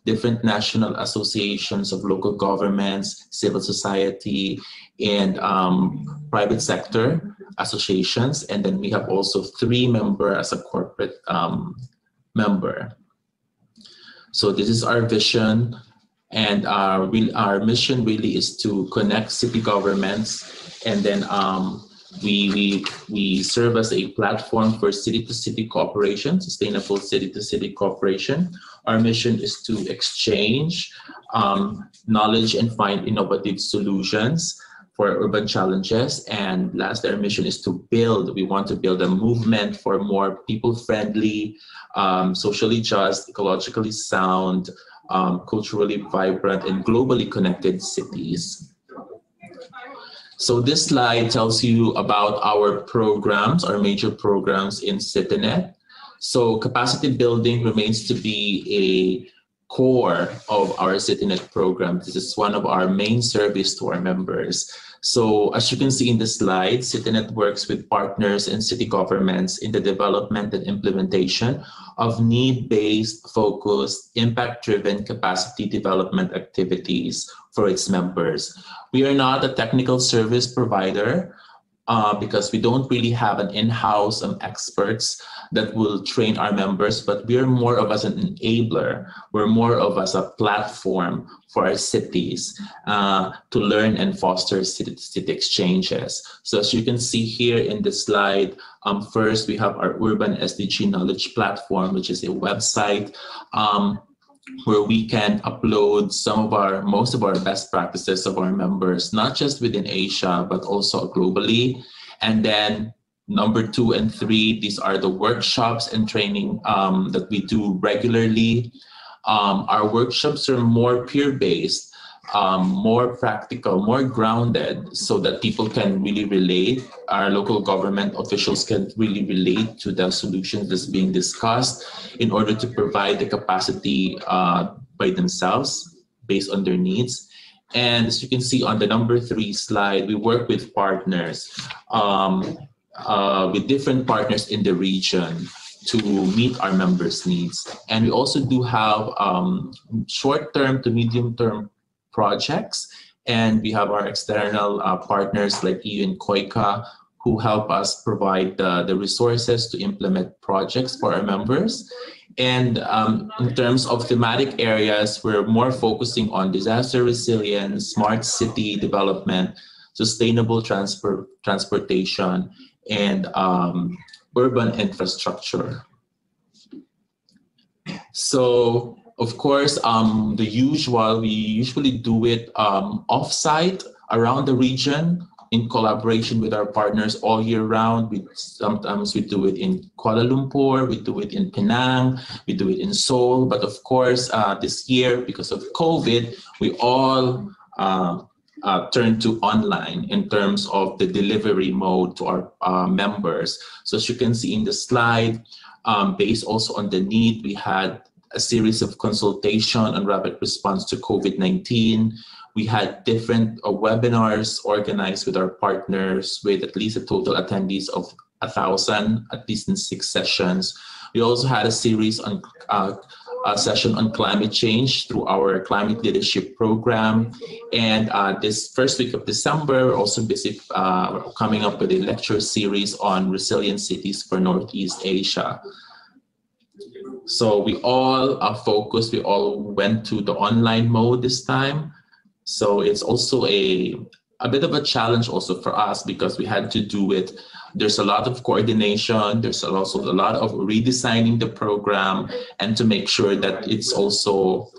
different national associations of local governments, civil society, and private sector associations. And then we have also 3 members as a corporate member. So this is our vision. And our mission really is to connect city governments, and then we serve as a platform for city-to-city cooperation, sustainable city-to-city cooperation. Our mission is to exchange knowledge and find innovative solutions for urban challenges. And last, our mission is to we want to build a movement for more people-friendly, socially just, ecologically sound, culturally vibrant, and globally connected cities. So this slide tells you about our programs, our major programs in CityNet. So capacity building remains to be a core of our CityNet program. This is one of our main service to our members. So as you can see in the slide, CityNet works with partners and city governments in the development and implementation of need-based, focused, impact-driven capacity development activities for its members. We are not a technical service provider because we don't really have an in-house experts that will train our members, but we're more of as an enabler. We're more of as a platform for our cities to learn and foster city exchanges. So as you can see here in the slide, first we have our Urban SDG Knowledge Platform, which is a website where we can upload most of our best practices of our members, not just within Asia, but also globally. And then number 2 and 3, these are the workshops and training that we do regularly. Our workshops are more peer-based, more practical, more grounded, so that people can really relate. Our local government officials can really relate to the solutions that's being discussed in order to provide the capacity by themselves based on their needs. And as you can see on the number 3 slide, we work with partners. with different partners in the region to meet our members' needs. And we also do have short-term to medium-term projects, and we have our external partners like EU and KOICA who help us provide the resources to implement projects for our members. And in terms of thematic areas, we're more focusing on disaster resilience, smart city development, sustainable transportation, and urban infrastructure. So, of course, we usually do it off-site around the region in collaboration with our partners all year round. Sometimes we do it in Kuala Lumpur, we do it in Penang, we do it in Seoul. But of course, this year, because of COVID, we all turned to online in terms of the delivery mode to our members. So as you can see in the slide, based also on the need, we had a series of consultation on rapid response to COVID-19. We had different webinars organized with our partners with at least a total attendees of 1,000, at least in 6 sessions. We also had a series on a session on climate change through our climate leadership program. And this first week of December, we're also busy coming up with a lecture series on resilient cities for Northeast Asia. So we all are focused, we all went to the online mode this time. So it's also a bit of a challenge also for us because we had to do it. There's a lot of coordination. There's also a lot of redesigning the program and to make sure that it's also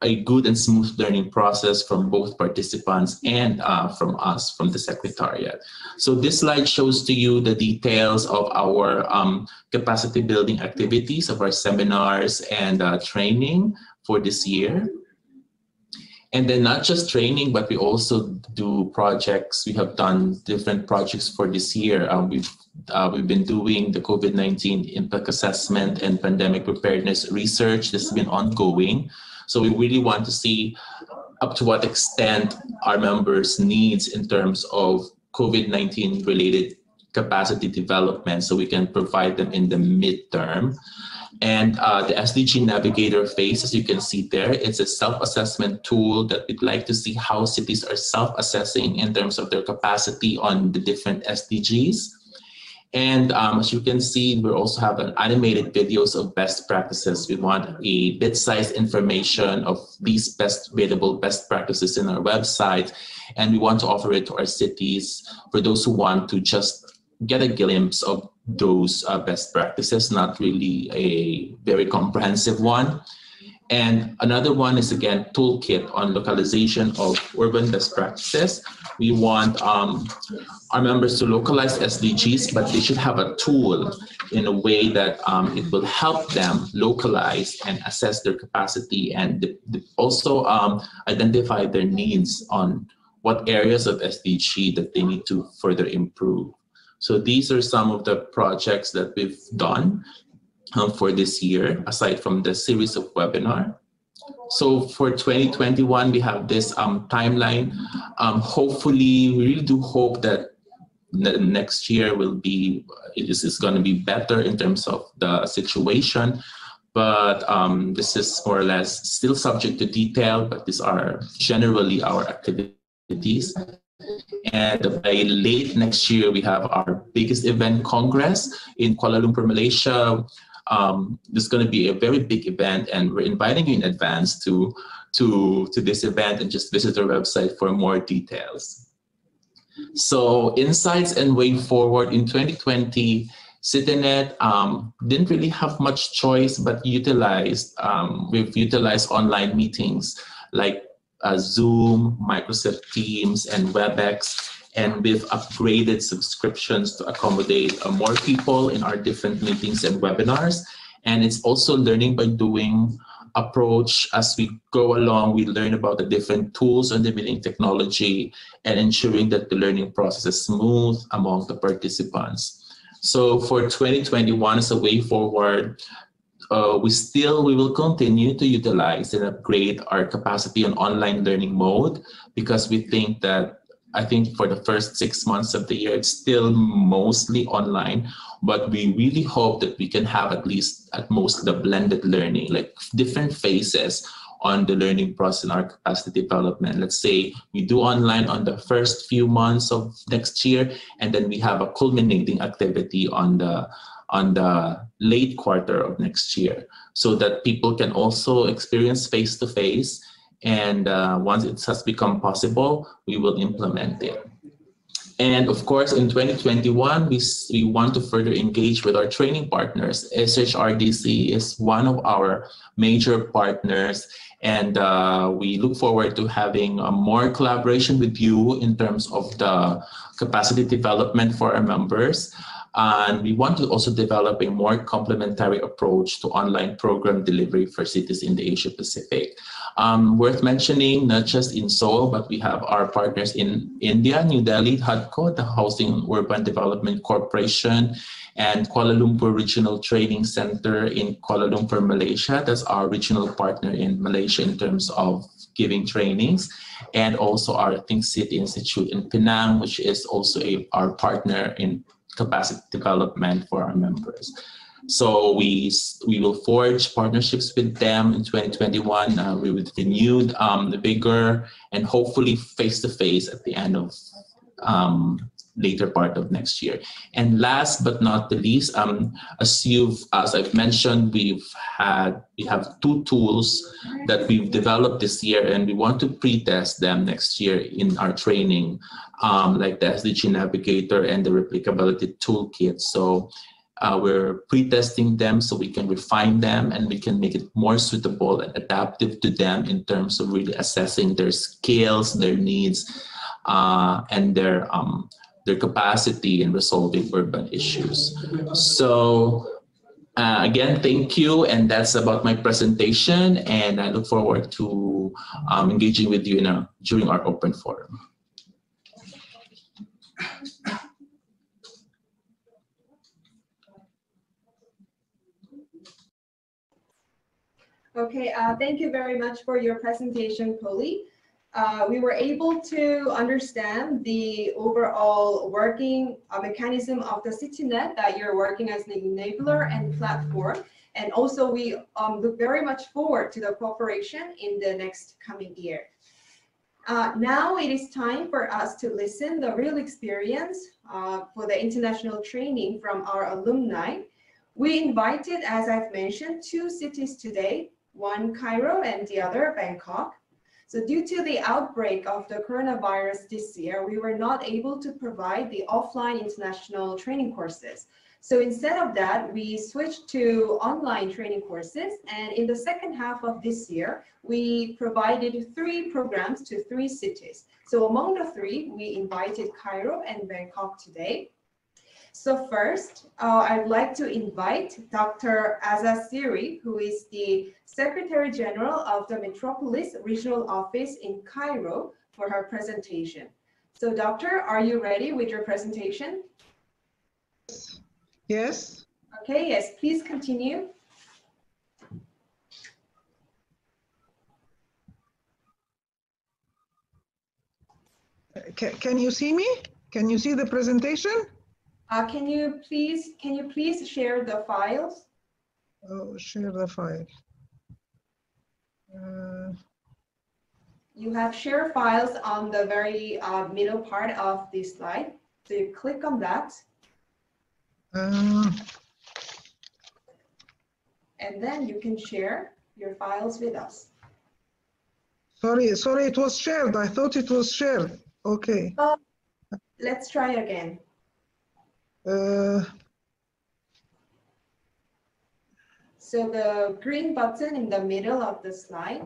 a good and smooth learning process from both participants and from us, from the Secretariat. So this slide shows to you the details of our capacity building activities, of our seminars and training for this year. And then not just training, but we also do projects. We have done different projects for this year. We've been doing the COVID-19 impact assessment and pandemic preparedness research. This has been ongoing. So we really want to see up to what extent our members' needs in terms of COVID-19 related capacity development so we can provide them in the midterm. And the SDG Navigator phase, as you can see there, it's a self-assessment tool that we'd like to see how cities are self-assessing in terms of their capacity on the different SDGs. And as you can see, we also have an animated videos of best practices. We want a bit-sized information of these available best practices in our website. And we want to offer it to our cities for those who want to just get a glimpse of those best practices, not really a very comprehensive one. And another one is, again, toolkit on localization of urban best practices. We want our members to localize SDGs, but they should have a tool in a way that it will help them localize and assess their capacity and also identify their needs on what areas of SDG that they need to further improve. So these are some of the projects that we've done for this year, aside from the series of webinar. So for 2021, we have this timeline. Hopefully, we really do hope that next year is going to be better in terms of the situation. But this is more or less still subject to detail, but these are generally our activities. And by late next year, we have our biggest event, Congress, in Kuala Lumpur, Malaysia. This is going to be a very big event, and we're inviting you in advance to this event and just visit our website for more details. So insights and way forward in 2020, CityNet didn't really have much choice, but we've utilized online meetings like Zoom, Microsoft Teams, and WebEx, and we've upgraded subscriptions to accommodate more people in our different meetings and webinars. And it's also learning by doing approach. As we go along, we learn about the different tools on the meeting technology and ensuring that the learning process is smooth among the participants. So for 2021 as a way forward, we will continue to utilize and upgrade our capacity on online learning mode because we think that I think for the first 6 months of the year, it's still mostly online, but we really hope that we can have at most the blended learning, like different phases on the learning process in our capacity development. Let's say we do online on the first few months of next year, and then we have a culminating activity on the late quarter of next year, so that people can also experience face-to-face. And once it has become possible, we will implement it. And of course, in 2021, we want to further engage with our training partners. SHRDC is one of our major partners, and we look forward to having more collaboration with you in terms of the capacity development for our members. And we want to also develop a more complementary approach to online program delivery for cities in the Asia Pacific. Worth mentioning, not just in Seoul, but we have our partners in India, New Delhi, HUDCO, the Housing and Urban Development Corporation, and Kuala Lumpur Regional Training Center in Kuala Lumpur, Malaysia. That's our regional partner in Malaysia in terms of giving trainings. And also our Think City Institute in Penang, which is also our partner in capacity development for our members. So we will forge partnerships with them in 2021 with renewed vigor, and hopefully face-to-face at the end of later part of next year. And last but not the least, as I've mentioned, we have 2 tools that we've developed this year, and we want to pre-test them next year in our training, like the SDG Navigator and the Replicability Toolkit. So we're pre-testing them so we can refine them and we can make it more suitable and adaptive to them in terms of really assessing their skills, their needs, and their capacity in resolving urban issues. So again, thank you, and that's about my presentation, and I look forward to engaging with you during our open forum. Okay, thank you very much for your presentation, Polly. We were able to understand the overall working mechanism of the CityNet, that you're working as an enabler and platform. And also we look very much forward to the cooperation in the next coming year. Now it is time for us to listen the real experience for the international training from our alumni. We invited, as I've mentioned, 2 cities today, one Cairo and the other Bangkok. So due to the outbreak of the coronavirus this year, we were not able to provide the offline international training courses. So instead of that, we switched to online training courses. And in the second half of this year, we provided 3 programs to 3 cities. So among the 3, we invited Cairo and Bangkok today. So first, I'd like to invite Dr. Azza Siri, who is the Secretary General of the Metropolitan Regional Office in Cairo, for her presentation. So Doctor, are you ready with your presentation? Yes. Okay, yes, please continue. Can you see me? Can you see the presentation? Can you please share the files? Oh, share the file. You have share files on the very middle part of this slide. So you click on that. And then you can share your files with us. Sorry, it was shared. I thought it was shared. Okay. Let's try again. So the green button in the middle of the slide.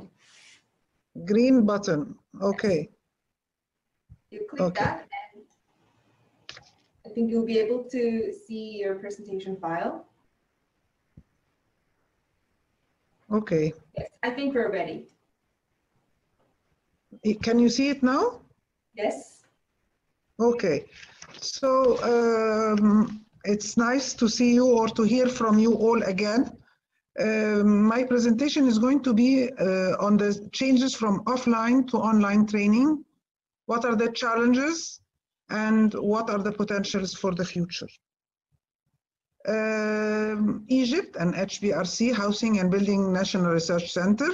Green button. Okay. You click that, and I think you'll be able to see your presentation file. Okay. Yes, I think we're ready. Can you see it now? Yes. Okay. So it's nice to see you or to hear from you all again. My presentation is going to be on the changes from offline to online training what are the challenges, and what are the potentials for the future. Egypt and HBRC, Housing and Building National Research Center,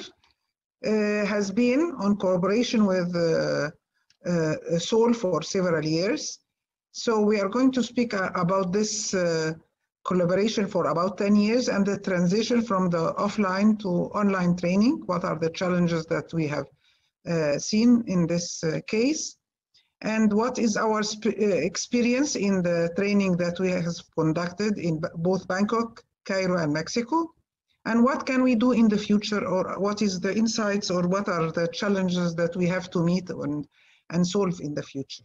has been on cooperation with Seoul for several years. So we are going to speak about this collaboration for about 10 years and the transition from the offline to online training. What are the challenges that we have seen in this case? And what is our experience in the training that we have conducted in both Bangkok, Cairo, and Mexico? And what can we do in the future, or what is the insights, or what are the challenges that we have to meet and solve in the future?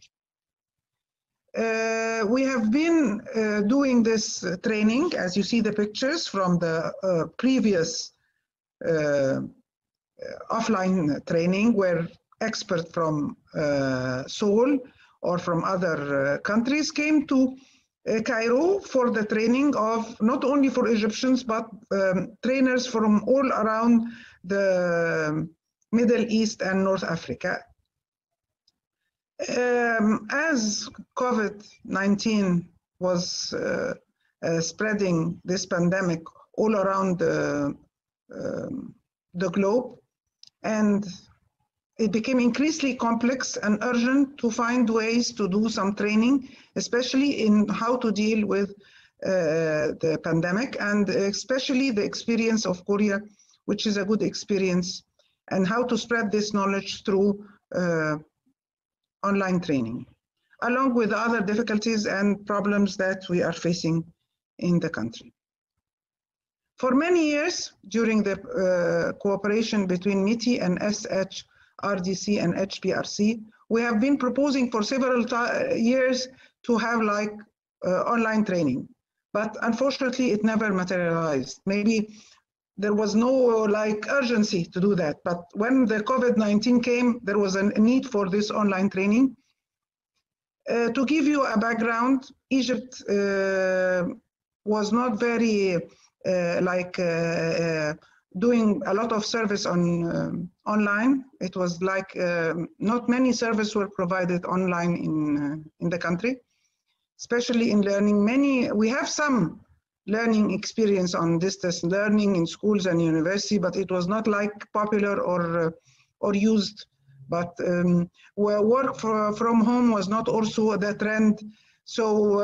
We have been doing this training, as you see the pictures from the previous offline training, where experts from Seoul or from other countries came to Cairo for the training of not only for Egyptians, but trainers from all around the Middle East and North Africa. As COVID-19 was spreading this pandemic all around the globe, and it became increasingly complex and urgent to find ways to do some training, especially in how to deal with the pandemic, and especially the experience of Korea, which is a good experience, and how to spread this knowledge through online training, along with other difficulties and problems that we are facing in the country. For many years, during the cooperation between MITI and SHRDC and HBRC, we have been proposing for several years to have like online training, but unfortunately it never materialized. Maybe there was no like urgency to do that, but when the COVID-19 came, there was a need for this online training. To give you a background, Egypt was not very doing a lot of service on online. It was like not many services were provided online in the country, especially in learning. We have some learning experience on distance learning in schools and university, but it was not like popular or used. But work from home was not also the trend. So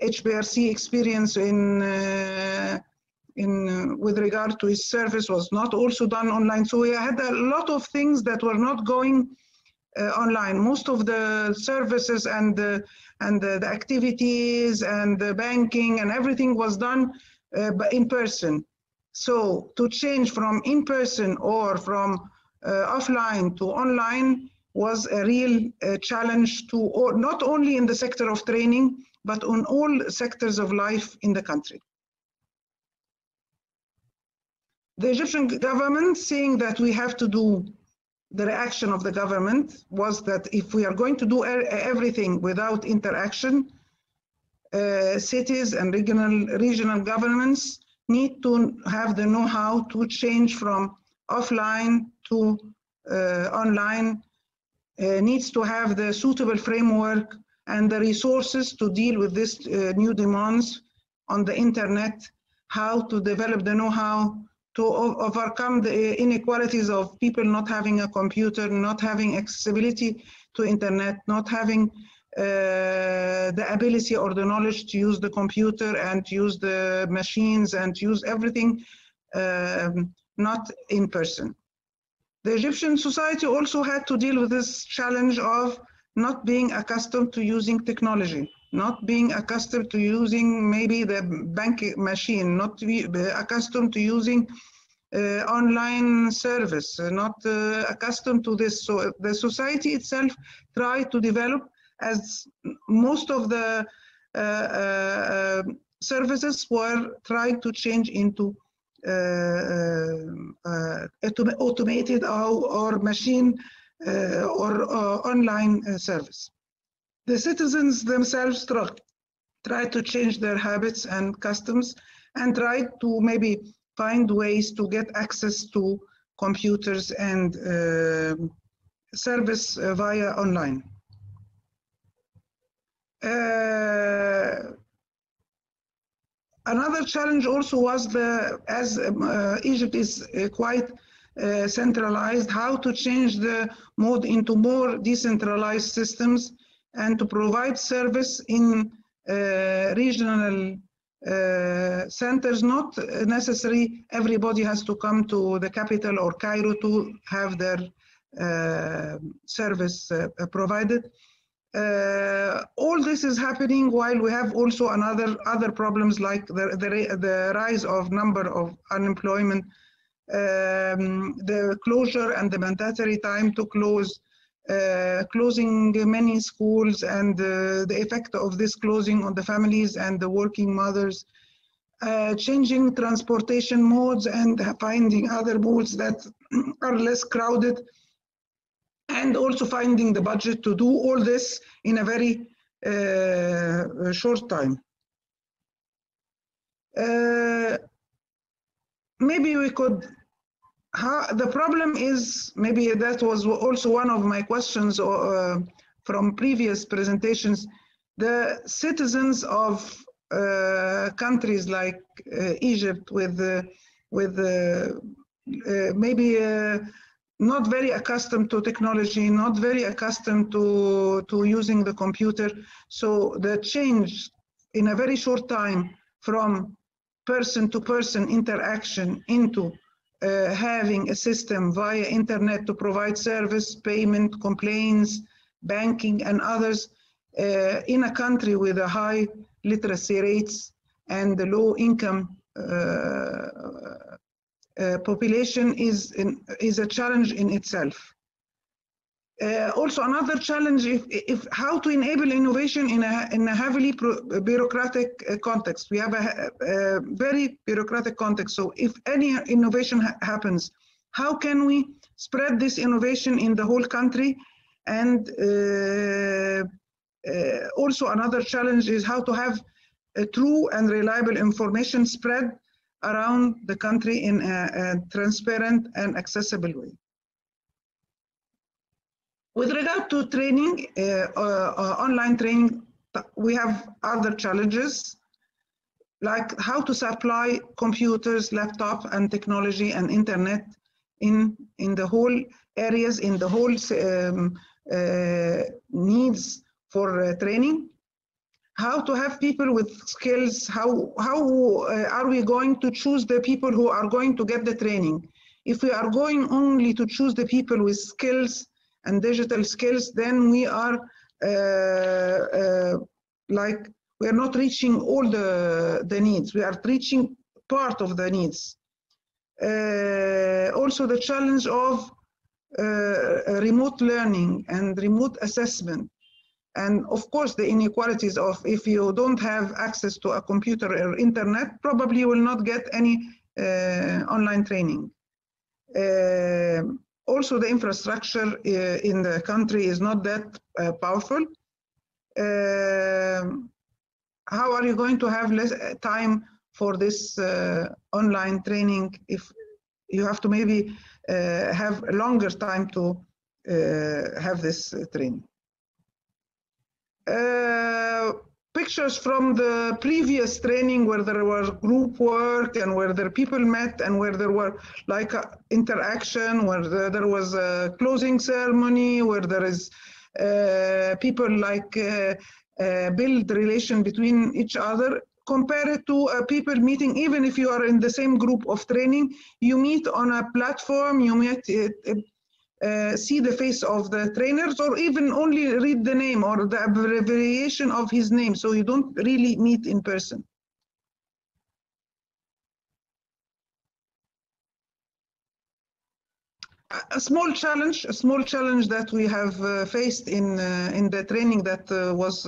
HBRC experience with regard to his service was not also done online. So we had a lot of things that were not going online. Most of the services and the activities and the banking and everything was done in person. So to change from in person or from offline to online was a real challenge to not only in the sector of training, but on all sectors of life in the country. The Egyptian government, seeing that we have to do, the reaction of the government was that if we are going to do everything without interaction, cities and regional governments need to have the know-how to change from offline to online, needs to have the suitable framework and the resources to deal with this new demands on the internet, how to develop the know-how to overcome the inequalities of people not having a computer, not having accessibility to internet, not having the ability or the knowledge to use the computer and use the machines and use everything not in person. The Egyptian society also had to deal with this challenge of not being accustomed to using technology, not being accustomed to using maybe the bank machine, not to be accustomed to using online service, not accustomed to this. So the society itself tried to develop, as most of the services were trying to change into automated or machine or online service. The citizens themselves try to change their habits and customs and try to maybe find ways to get access to computers and service via online. Another challenge also was as Egypt is quite centralized, how to change the mode into more decentralized systems and to provide service in regional centers. Not necessarily everybody has to come to the capital or Cairo to have their service provided. All this is happening while we have also other problems like the rise of number of unemployment, the closure and the mandatory time to close, closing many schools and the effect of this closing on the families and the working mothers, changing transportation modes and finding other modes that are less crowded, and also finding the budget to do all this in a very short time. Maybe we could, the problem is, maybe that was also one of my questions from previous presentations, the citizens of countries like Egypt with maybe not very accustomed to technology, not very accustomed to using the computer. So the change in a very short time from person-to-person interaction into having a system via internet to provide service, payment, complaints, banking, and others in a country with a high literacy rates and the low income population is a challenge in itself. Also, another challenge if how to enable innovation in a heavily bureaucratic context. We have a very bureaucratic context. So if any innovation happens, how can we spread this innovation in the whole country? And also another challenge is how to have a true and reliable information spread around the country in a transparent and accessible way. With regard to training, online training, we have other challenges, like how to supply computers, laptop, and technology and internet in the whole areas, in the whole needs for training. How to have people with skills, how are we going to choose the people who are going to get the training? If we are going only to choose the people with skills and digital skills, then we are like, we are not reaching all the needs. We are reaching part of the needs. Also the challenge of remote learning and remote assessment. And of course, the inequalities of if you don't have access to a computer or internet, probably you will not get any online training. Also, the infrastructure in the country is not that powerful. How are you going to have less time for this online training if you have to maybe have a longer time to have this training? Pictures from the previous training where there was group work and where the people met and where there were like interaction, where there was a closing ceremony, where there is people like build relation between each other. Compare it to people meeting, even if you are in the same group of training, you meet on a platform, you meet see the face of the trainers, or even only read the name or the abbreviation of his name, so you don't really meet in person. A small challenge that we have faced in the training that was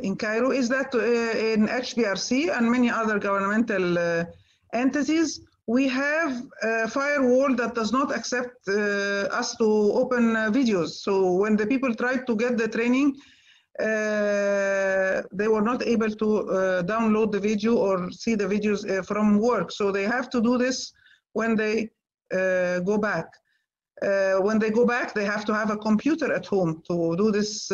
in Cairo is that in HBRC and many other governmental entities, we have a firewall that does not accept us to open videos. So when the people tried to get the training, they were not able to download the video or see the videos from work. So they have to do this when they go back. When they go back, they have to have a computer at home to do this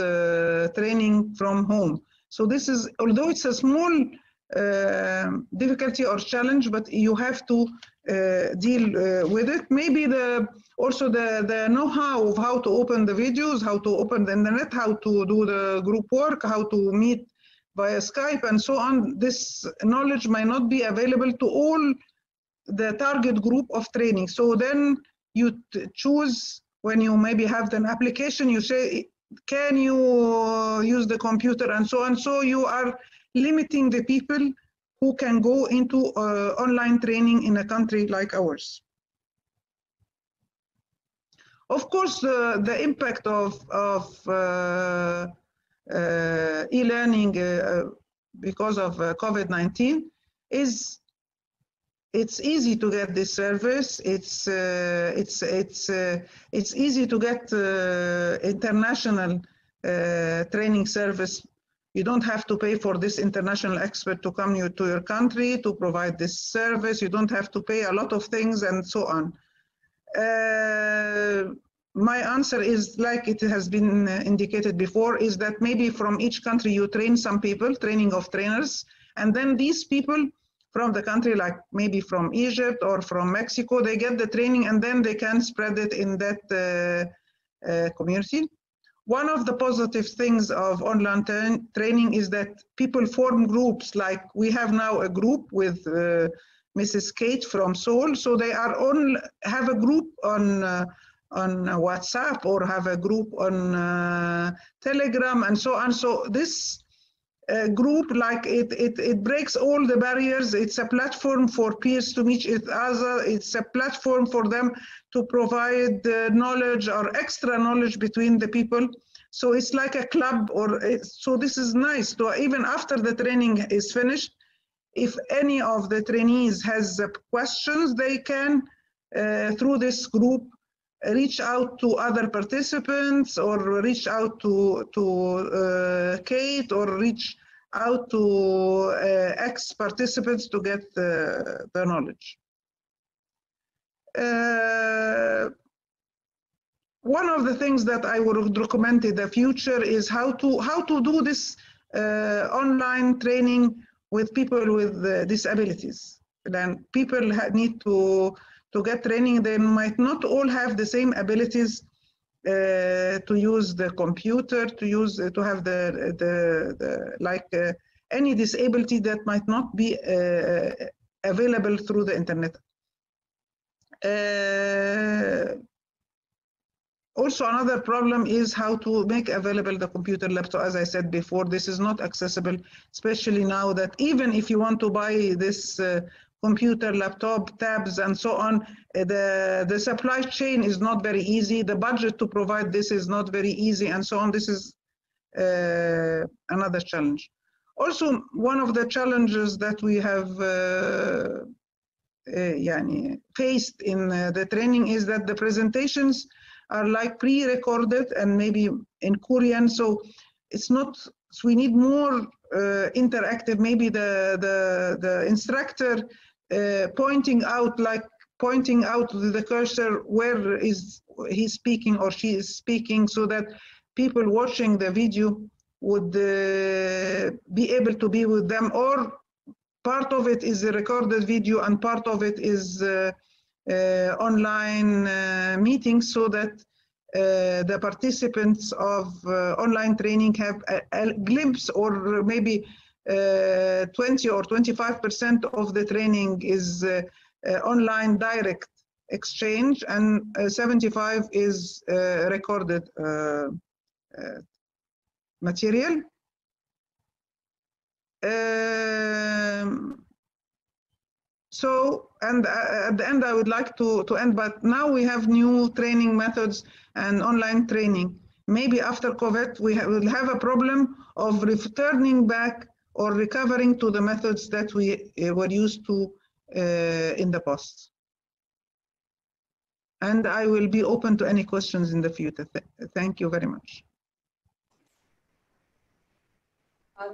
training from home. So this is, although it's a small difficulty or challenge, but you have to deal with it. Maybe also the know-how of how to open the videos, how to open the internet, how to do the group work, how to meet via Skype and so on. This knowledge might not be available to all the target group of training. So then you choose, when you maybe have an application, you say, can you use the computer and so on. So you are limiting the people who can go into online training in a country like ours. Of course, the impact of e-learning because of COVID-19 is, it's easy to get this service. It's easy to get international training service. You don't have to pay for this international expert to come to your country to provide this service. You don't have to pay a lot of things and so on. My answer is, like it has been indicated before, is that maybe from each country you train some people, training of trainers, and then these people from the country, like maybe from Egypt or from Mexico, they get the training and then they can spread it in that community. One of the positive things of online training is that people form groups. Like we have now a group with Mrs. Kate from Seoul. So they are have a group on WhatsApp or have a group on Telegram and so on. So this group, like it breaks all the barriers. It's a platform for peers to meet each other. It's a platform for them to provide knowledge or extra knowledge between the people. So it's like a club, so this is nice. So even after the training is finished, if any of the trainees has questions, they can, through this group, reach out to other participants or reach out to Kate or reach out to ex-participants to get the knowledge. One of the things that I would recommend in the future is how to do this online training with people with disabilities. Then people need to get training. They might not all have the same abilities to use the computer, to have any disability that might not be available through the internet. Also, another problem is how to make available the computer laptop. As I said before, this is not accessible, especially now that even if you want to buy this computer, laptop, tabs, and so on, the supply chain is not very easy. The budget to provide this is not very easy, and so on. This is another challenge. Also, one of the challenges that we have faced in the training is that the presentations are like pre-recorded and maybe in Korean, so it's not. So we need more interactive. Maybe the instructor pointing out with the cursor where is he speaking or she is speaking, so that people watching the video would be able to be with them. Or part of it is a recorded video and part of it is online meetings, so that the participants of online training have a glimpse, or maybe 20 or 25% of the training is online direct exchange, and 75 is recorded material. So, and at the end, I would like to end, but now we have new training methods and online training. Maybe after COVID, we will have a problem of returning back or recovering to the methods that we were used to in the past. And I will be open to any questions in the future. Thank you very much.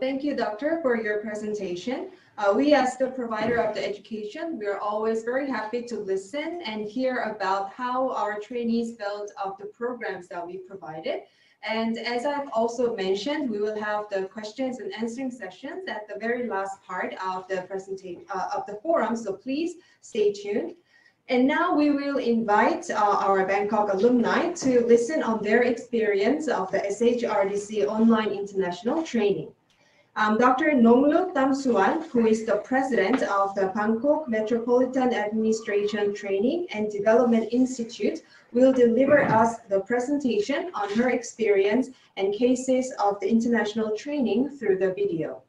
Thank you, Doctor, for your presentation. We as the provider of the education, we are always very happy to listen and hear about how our trainees felt of the programs that we provided. And as I've also mentioned, we will have the questions and answering sessions at the very last part of the presentation of the forum. So please stay tuned. And now we will invite our Bangkok alumni to listen on their experience of the SHRDC Online International Training. Dr. Nonglu Tamsuan, who is the president of the Bangkok Metropolitan Administration Training and Development Institute, will deliver us the presentation on her experience and cases of the international training through the video.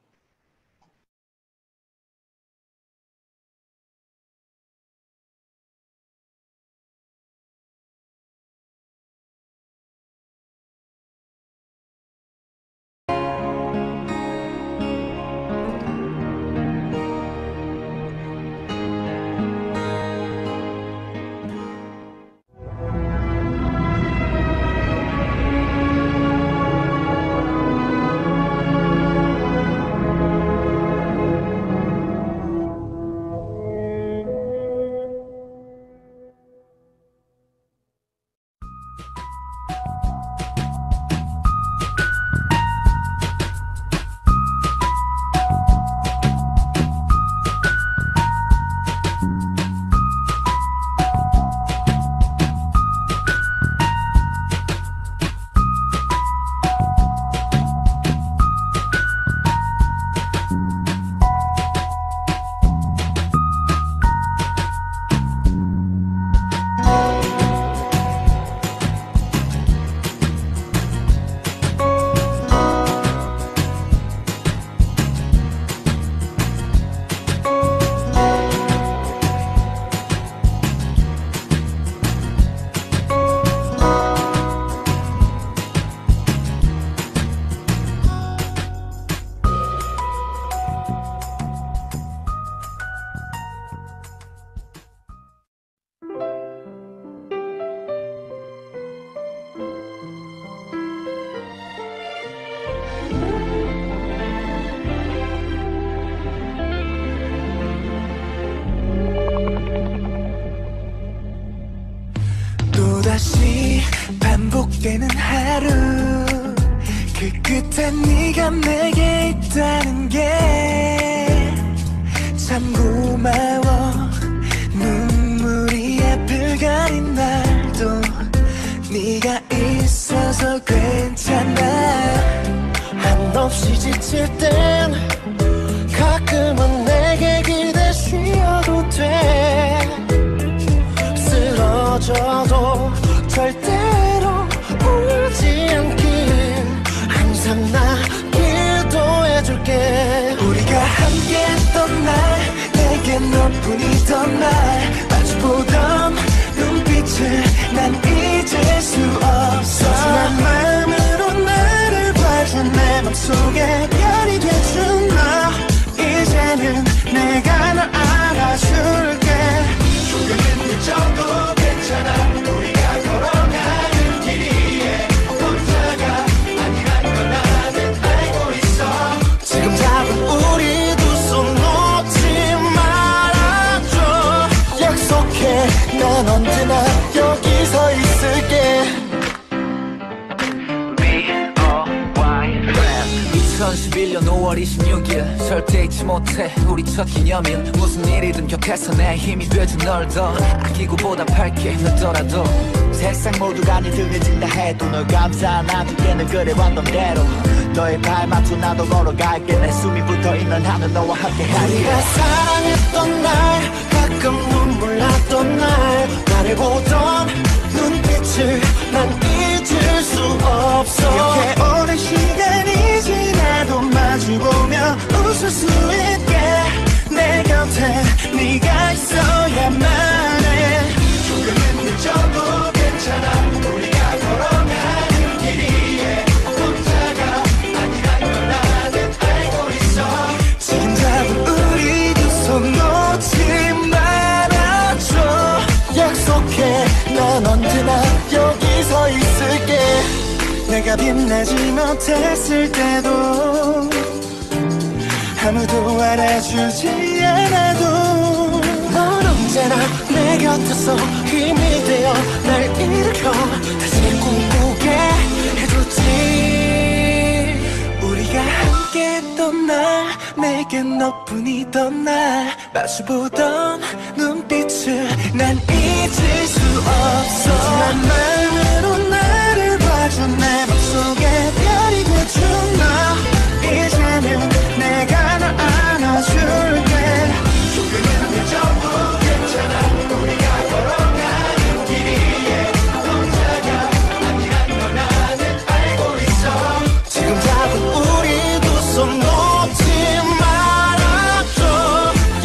또다시 반복되는 하루 그 끝에 네가 내게 있다는 게 참 고마워 눈물이 앞을 가린 날도 네가 있어서 괜찮아 한없이 지칠 땐 가끔은 내게 기대 쉬어도 돼 쓰러져도 절대로 울지 않길 항상 나 기도해줄게 우리가 함께했던 날 내게 너뿐이던 날 마주보던 눈빛을 난 잊을 수 없어 소중한 마음으로 나를 봐준 내 맘속에 별이 돼준 너 이제는 내가 널 알아줄게 조금은 늦어도 괜찮아 우리가 걸어가는 길 위에 혼자가 아니란 걸 나는 알고 있어 지금 잡은 우리 두 손 놓지 말아줘 약속해 난 언제나 여기 서 있을게 2011년 5월 26일 절대 잊지 못해 우리 첫 기념일 무슨 일이든 곁에서 내 힘이 돼준 널 더 아끼고 보답할게 늦더라도 세상 모두가 네 등을 진다 해도 널 감사 나둘게는 그래왔던 대로 너의 발맞춰 나도 걸어갈게 내 숨이 붙어있는 하늘 너와 함께할게 우리가 사랑했던 날 가끔 눈물 났던 날 나를 보던 눈빛을 난 잊을 수 없어 이렇게 오랜 시간이 지나도 마주보며 웃을 수 있게 내 곁에 네가 있어야만 해 조금은 늦어도 괜찮아 우리가 걸어가는 길 위에 혼자가 아니란 걸 나는 알고 있어 지금 잡은 우리 두 손 놓지 말아줘 약속해 난 언제나 여기 서 있을게 내가 빛나지 못했을 때도 아무도 알아주지 않아도 넌 언제나 내 곁에서 힘이 되어 날 일으켜 다시 꿈꾸게 해줬지. 우리가 함께 했던 날 내겐 너뿐이던 날 마주보던 눈빛을 난 잊을 수 없어. 난 마음으로 나를 봐줘. 내 맘속에 별이 되준 너 이제는 내가 널 안아줄게. 조금은 늦어도 괜찮아. 우리가 걸어가는 길이에 혼자가 아니란 걸 나는 알고 있어. 지금 잡은 우리 두 손 놓지 말아줘.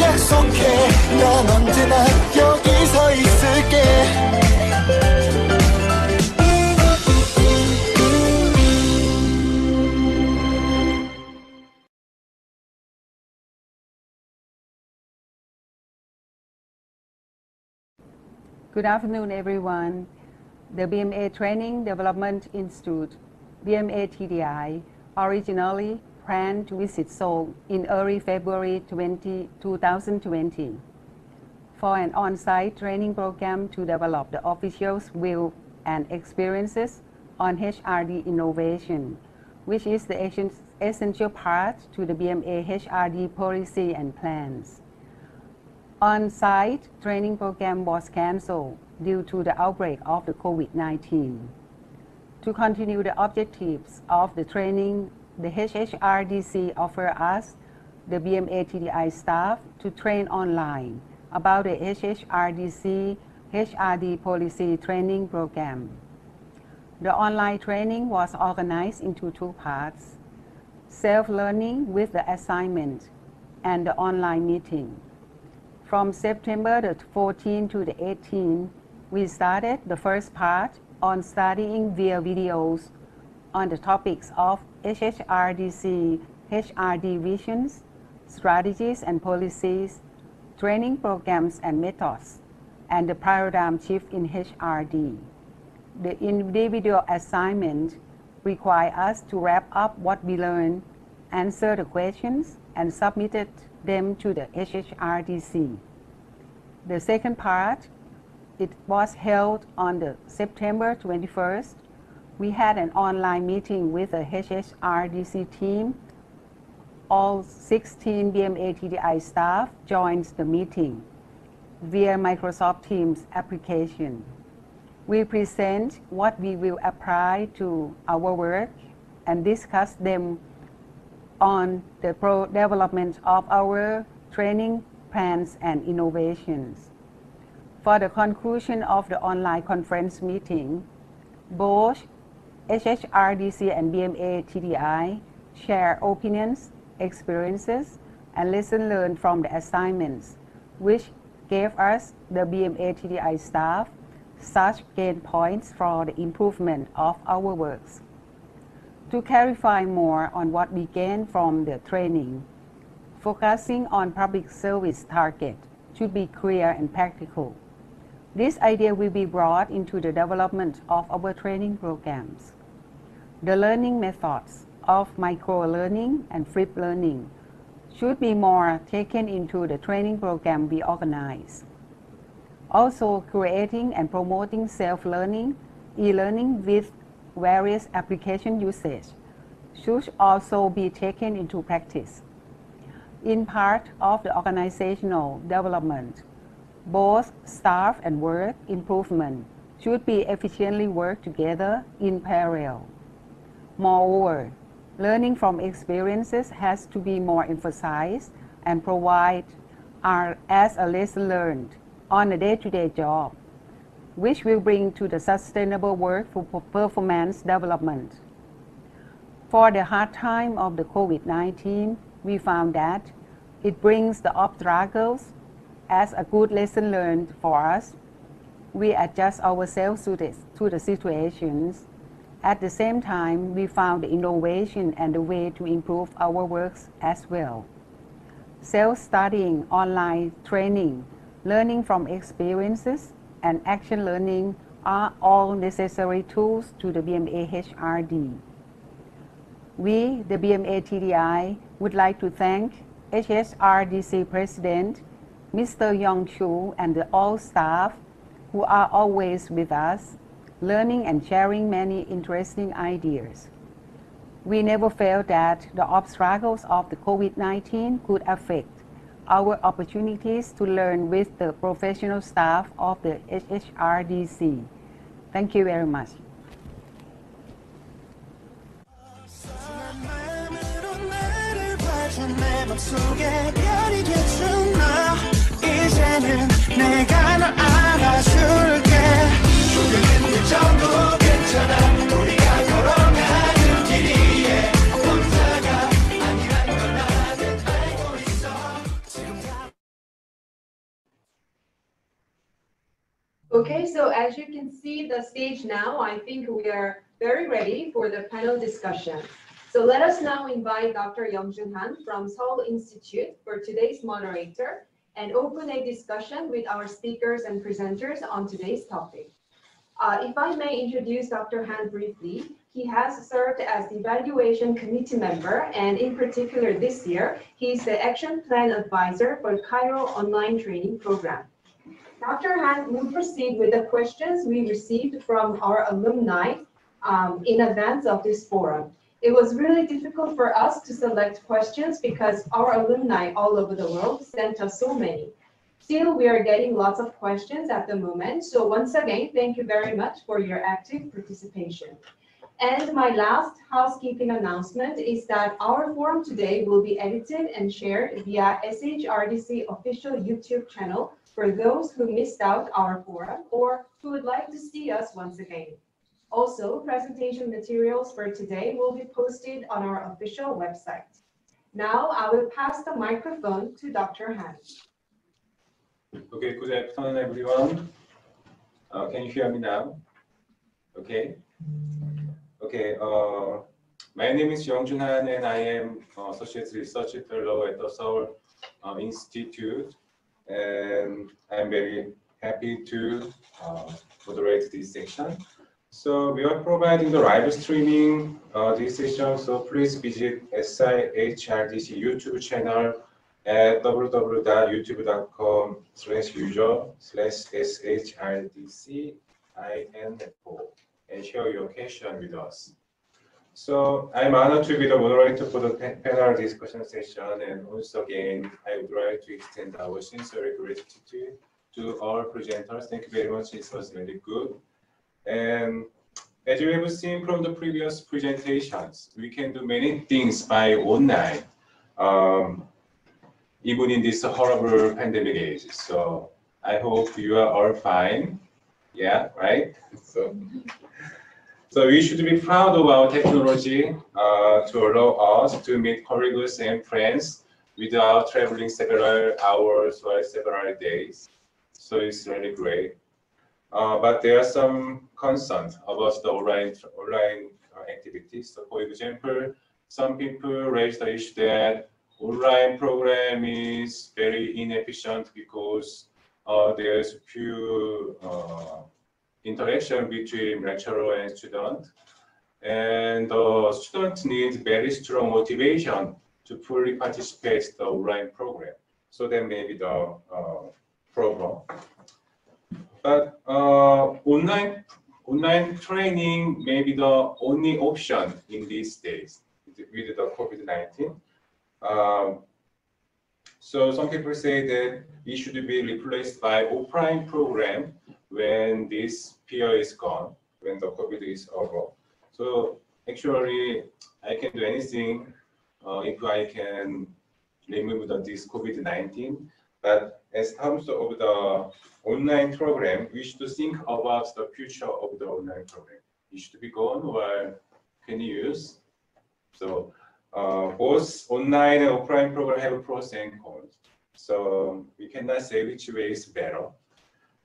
약속해 난 언제나 여기 서 있을게. Good afternoon, everyone. The BMA Training Development Institute, BMA TDI, originally planned to visit Seoul in early February 2020 for an on-site training program to develop the officials' view and experiences on HRD innovation, which is the essential part to the BMA HRD policy and plans. On-site training program was cancelled due to the outbreak of the COVID-19. To continue the objectives of the training, the SHRDC offered us, the BMA TDI staff, to train online about the SHRDC HRD policy training program. The online training was organized into two parts: self-learning with the assignment and the online meeting. From September the 14th to the 18th, we started the first part on studying via videos on the topics of SHRDC, HRD visions, strategies and policies, training programs and methods, and the paradigm shift in HRD. The individual assignment required us to wrap up what we learned, answer the questions, and submitted them to the SHRDC. The second part, it was held on the September 21st. We had an online meeting with the SHRDC team. All 16 BMA TDI staff joined the meeting via Microsoft Teams application. We present what we will apply to our work and discuss them on the development of our training plans and innovations. For the conclusion of the online conference meeting, both SHRDC and BMA TDI share opinions, experiences, and lessons learned from the assignments, which gave us, the BMA TDI staff, such gain points for the improvement of our works. To clarify more on what we gained from the training, focusing on public service target should be clear and practical. This idea will be brought into the development of our training programs. The learning methods of micro-learning and flip learning should be more taken into the training program we organize. Also, creating and promoting self-learning, e-learning with various application usage should also be taken into practice. In part of the organizational development, both staff and work improvement should be efficiently worked together in parallel. Moreover, learning from experiences has to be more emphasized and provide as a lesson learned on a day-to-day job, which will bring to the sustainable work for performance development. For the hard time of the COVID-19, we found that it brings the obstacles as a good lesson learned for us. We adjust ourselves to the situations. At the same time, we found the innovation and the way to improve our works as well. Self-studying, online training, learning from experiences, and action learning are all necessary tools to the BMA HRD. We, the BMA TDI, would like to thank SHRDC President, Mr. Hyoung-Zhin, and all staff who are always with us, learning and sharing many interesting ideas. We never felt that the obstacles of the COVID-19 could affect our opportunities to learn with the professional staff of the SHRDC. Thank you very much. Okay, so as you can see the stage now, I think we are very ready for the panel discussion. So let us now invite Dr. Hyoung-Zhin from Seoul Institute for today's moderator and open a discussion with our speakers and presenters on today's topic. If I may introduce Dr. Han briefly, he has served as the evaluation committee member, and in particular this year, he is the action plan advisor for Cairo online training program. Dr. Han will proceed with the questions we received from our alumni in advance of this forum. It was really difficult for us to select questions because our alumni all over the world sent us so many. Still, we are getting lots of questions at the moment. So once again, thank you very much for your active participation. And my last housekeeping announcement is that our forum today will be edited and shared via SHRDC official YouTube channel for those who missed out our forum or who would like to see us once again. Also, presentation materials for today will be posted on our official website. Now, I will pass the microphone to Dr. Han. Okay, good afternoon, everyone. Can you hear me now? Okay. Okay. My name is Hyoung-Zhin and I am Associate Research Fellow at the Seoul Institute. And I'm very happy to moderate this section. So we are providing the live streaming this session. So please visit SHRDC YouTube channel at www.youtube.com/user/SHRDC-info and share your question with us. So I'm honored to be the moderator for the panel discussion session, and once again, I would like to extend our sincere gratitude to our presenters. Thank you very much. It was very good. And as you have seen from the previous presentations, we can do many things by online, even in this horrible pandemic age. So I hope you are all fine. Yeah, right? So we should be proud of our technology to allow us to meet colleagues and friends without traveling several hours or several days. So it's really great. But there are some concerns about the online activities. So for example, some people raise the issue that online program is very inefficient because there's few interaction between lecturer and student, and the student needs very strong motivation to fully participate in the online program. So that may be the problem. But online training may be the only option in these days with the COVID-19. So some people say that it should be replaced by offline program when this fear is gone, when the COVID is over. So actually, I can do anything if I can remove this COVID-19. But as terms of the online program, we should think about the future of the online program. It should be gone or can use. So both online and offline program have pros and cons. So we cannot say which way is better.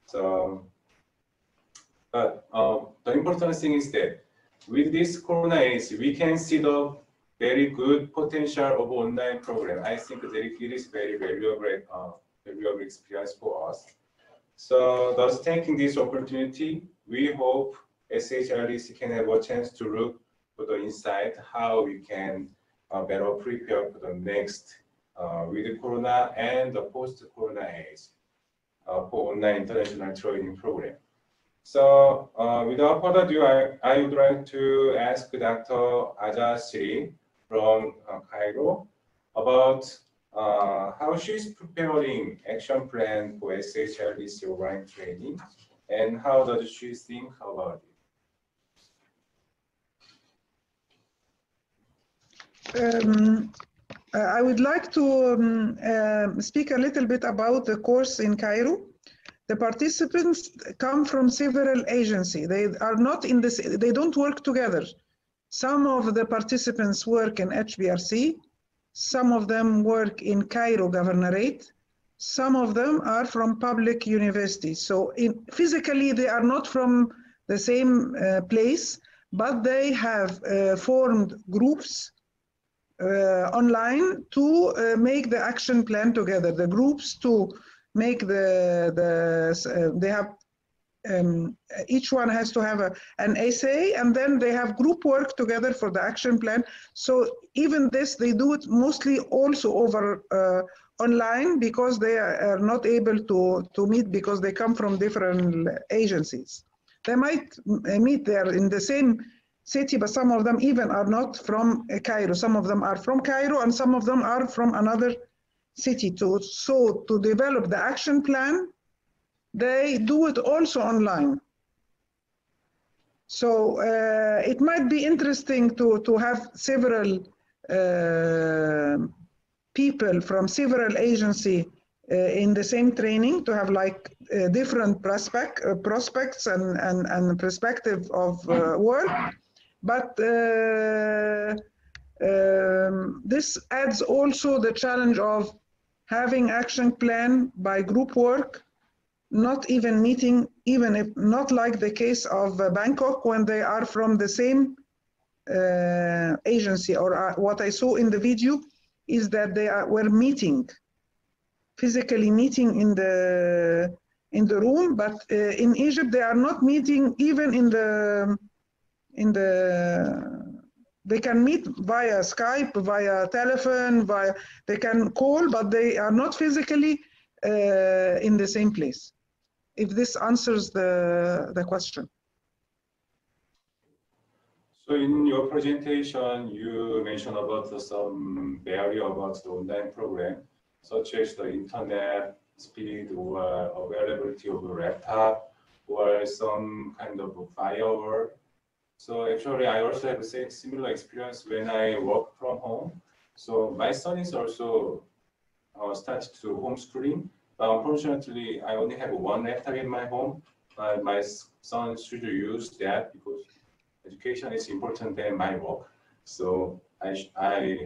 So, but the important thing is that with this corona age, we can see the very good potential of online program. I think that it is very valuable experience for us. So thus taking this opportunity, we hope SHRDC can have a chance to look for the insight how we can better prepare for the next with Corona and the post-Corona age for online international training program. So without further ado, I would like to ask Dr. SHRDC from Cairo about how she's preparing action plan for SHRDC online training and how does she think about it. I would like to speak a little bit about the course in Cairo. The participants come from several agencies. They are not in this, they don't work together. Some of the participants work in HBRC, some of them work in Cairo Governorate, some of them are from public universities. So physically they are not from the same place, but they have formed groups online to make the action plan together. The groups to make they have each one has to have an essay, and then they have group work together for the action plan. So even this, they do it mostly also over online because they are not able to meet because they come from different agencies. They might meet there in the same city, but some of them even are not from Cairo. Some of them are from Cairo and some of them are from another city. So to develop the action plan, they do it also online. So it might be interesting to have several people from several agencies in the same training, to have like different prospects and perspective of work. But this adds also the challenge of having action plan by group work, not even meeting, even if not like the case of Bangkok when they are from the same agency, or what I saw in the video is that they were meeting, physically meeting in the room, but in Egypt they are not meeting even in the they can meet via Skype, via telephone, they can call, but they are not physically in the same place. If this answers the question. So in your presentation, you mentioned about some barrier about the online program, such as the internet speed or availability of a laptop or some kind of firewall. So actually, I also have a similar experience when I work from home. So my son is also started to homeschooling. But unfortunately, I only have one laptop in my home. My son should use that because education is important than my work. So I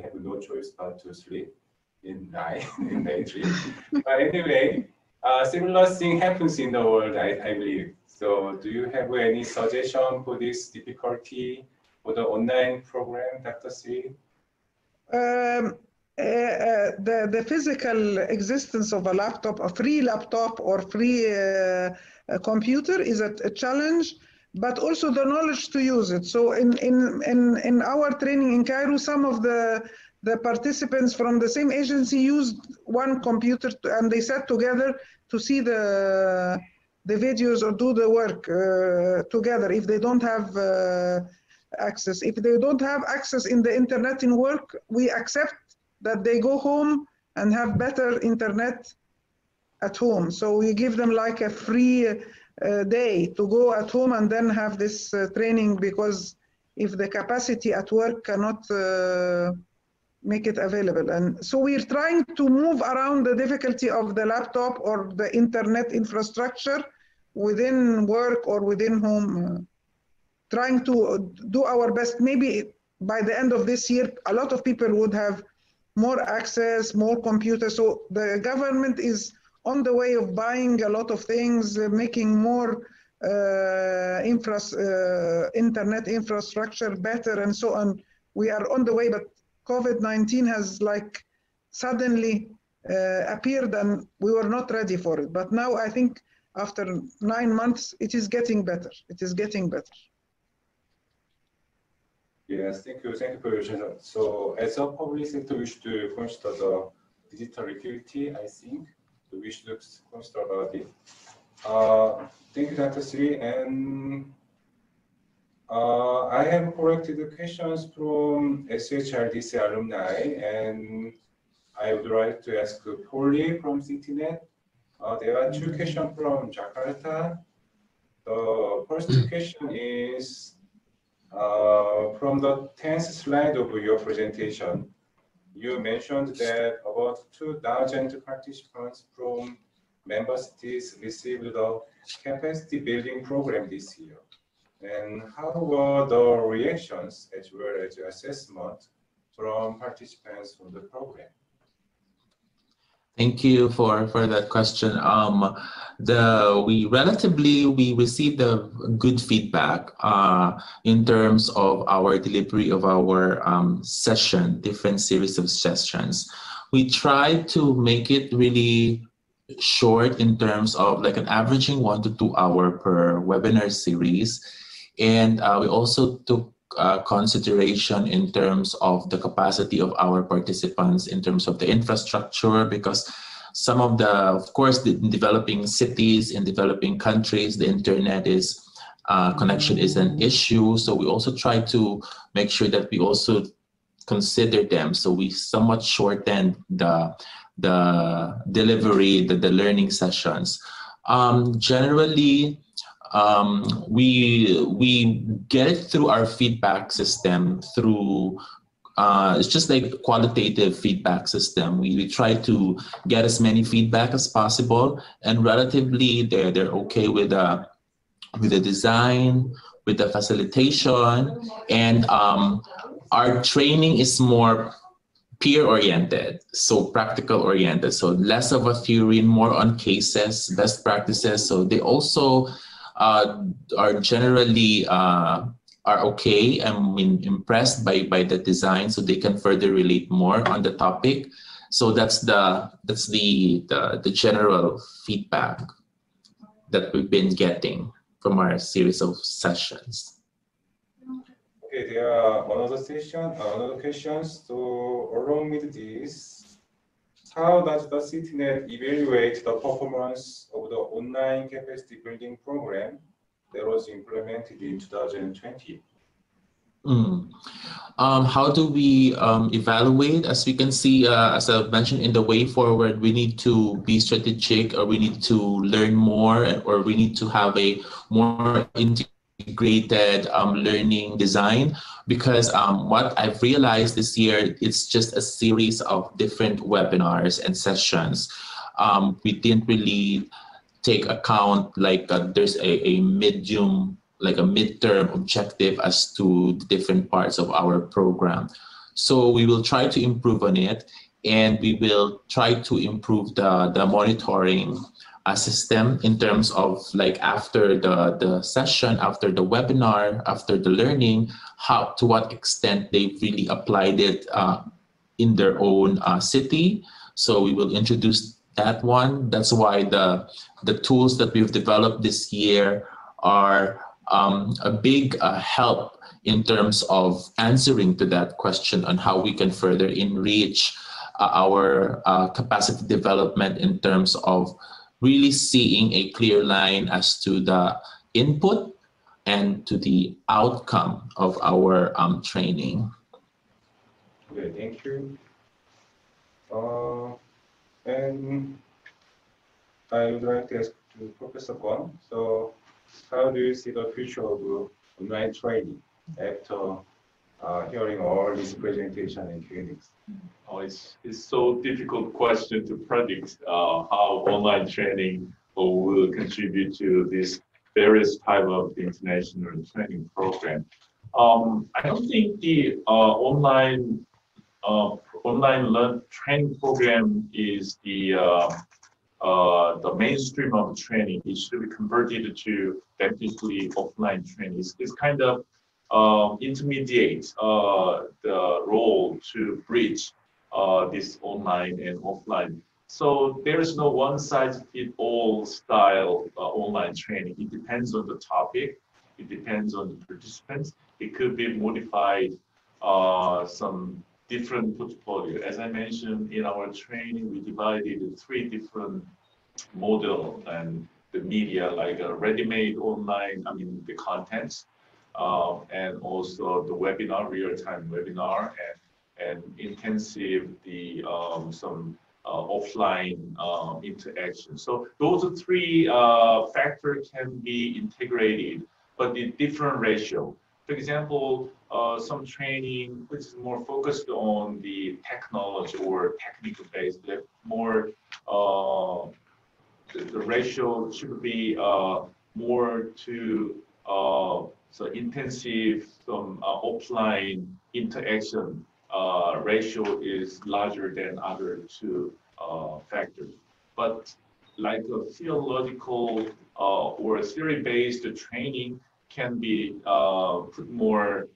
have no choice but to sleep in night, in daydream. But anyway, similar thing happens in the world, I believe. So do you have any suggestion for this difficulty for the online program, Dr. C? The physical existence of a laptop, a free laptop or free computer is a challenge, but also the knowledge to use it. So in our training in Cairo, some of the participants from the same agency used one computer and they sat together to see the videos or do the work together if they don't have access. If they don't have access in the internet in work, we accept that they go home and have better internet at home. So we give them like a free day to go at home and then have this training, because if the capacity at work cannot make it available. And so we're trying to move around the difficulty of the laptop or the internet infrastructure within work or within home, trying to do our best. Maybe by the end of this year, a lot of people would have more access, more computers. So the government is on the way of buying a lot of things, making more internet infrastructure better and so on. We are on the way, but COVID-19 has like suddenly appeared and we were not ready for it. But now I think after 9 months, it is getting better. It is getting better. Yes, thank you for your suggestion. So as a public sector, we should consider the digital liquidity, I think. So we should consider about it. Thank you, Dr. Sri. And I have collected the questions from SHRDC alumni, and I would like to ask Polly from CityNet. There are two questions from Jakarta. The first question is from the 10th slide of your presentation. You mentioned that about 2,000 participants from member cities received the capacity building program this year. And how were the reactions as well as assessment from participants from the program? Thank you for that question. We received a good feedback in terms of our delivery of our session, different series of sessions. We tried to make it really short in terms of like an averaging 1 to 2 hours per webinar series. And we also took consideration in terms of the capacity of our participants in terms of the infrastructure, because some of of course, the developing cities in developing countries, the internet connection is an issue. So we also try to make sure that we also consider them. So we somewhat shortened the delivery, the learning sessions. Generally, we get it through our feedback system through it's just like qualitative feedback system. We try to get as many feedback as possible, and relatively they're okay with the design, with the facilitation, and our training is more peer oriented, so practical oriented, so less of a theory and more on cases, best practices. So they also are generally are okay and impressed by the design, so they can further relate more on the topic. So that's the general feedback that we've been getting from our series of sessions. Okay, there are another questions. So along with this, how does the CityNet evaluate the performance of the online capacity building program that was implemented in 2020? How do we evaluate? As we can see, as I mentioned in the way forward, we need to be strategic, or we need to learn more, or we need to have a more integrated learning design, because what I've realized this year, it's just a series of different webinars and sessions. We didn't really take account like there's a midterm objective as to the different parts of our program. So we will try to improve on it, and we will try to improve the monitoring system in terms of like after the session, after the webinar, after the learning, to what extent they've really applied it in their own city. So we will introduce that one. That's why the tools that we've developed this year are a big help in terms of answering to that question on how we can further enrich our capacity development in terms of really seeing a clear line as to the input and to the outcome of our training. Okay, thank you. And I would like to ask to Professor Kwon. So how do you see the future of online training after hearing all this presentation and Q&As? Oh, it's so difficult question to predict how online training will contribute to this various type of international training program. I don't think the online training program is the mainstream of training. It should be converted to definitely offline training. It's kind of intermediate the role to bridge this online and offline. So there is no one-size-fits-all style online training. It depends on the topic. It depends on the participants. It could be modified some different portfolio. As I mentioned in our training, we divided in 3 different model and the media, like a ready-made online, the contents, and also the webinar, real-time webinar, and intensive some offline interaction. So those 3 factors can be integrated, but in different ratio. For example, some training which is more focused on the technology or technical based, more the ratio should be more to so intensive some offline interaction ratio is larger than other 2 factors. But like a theological or a theory-based training can be put more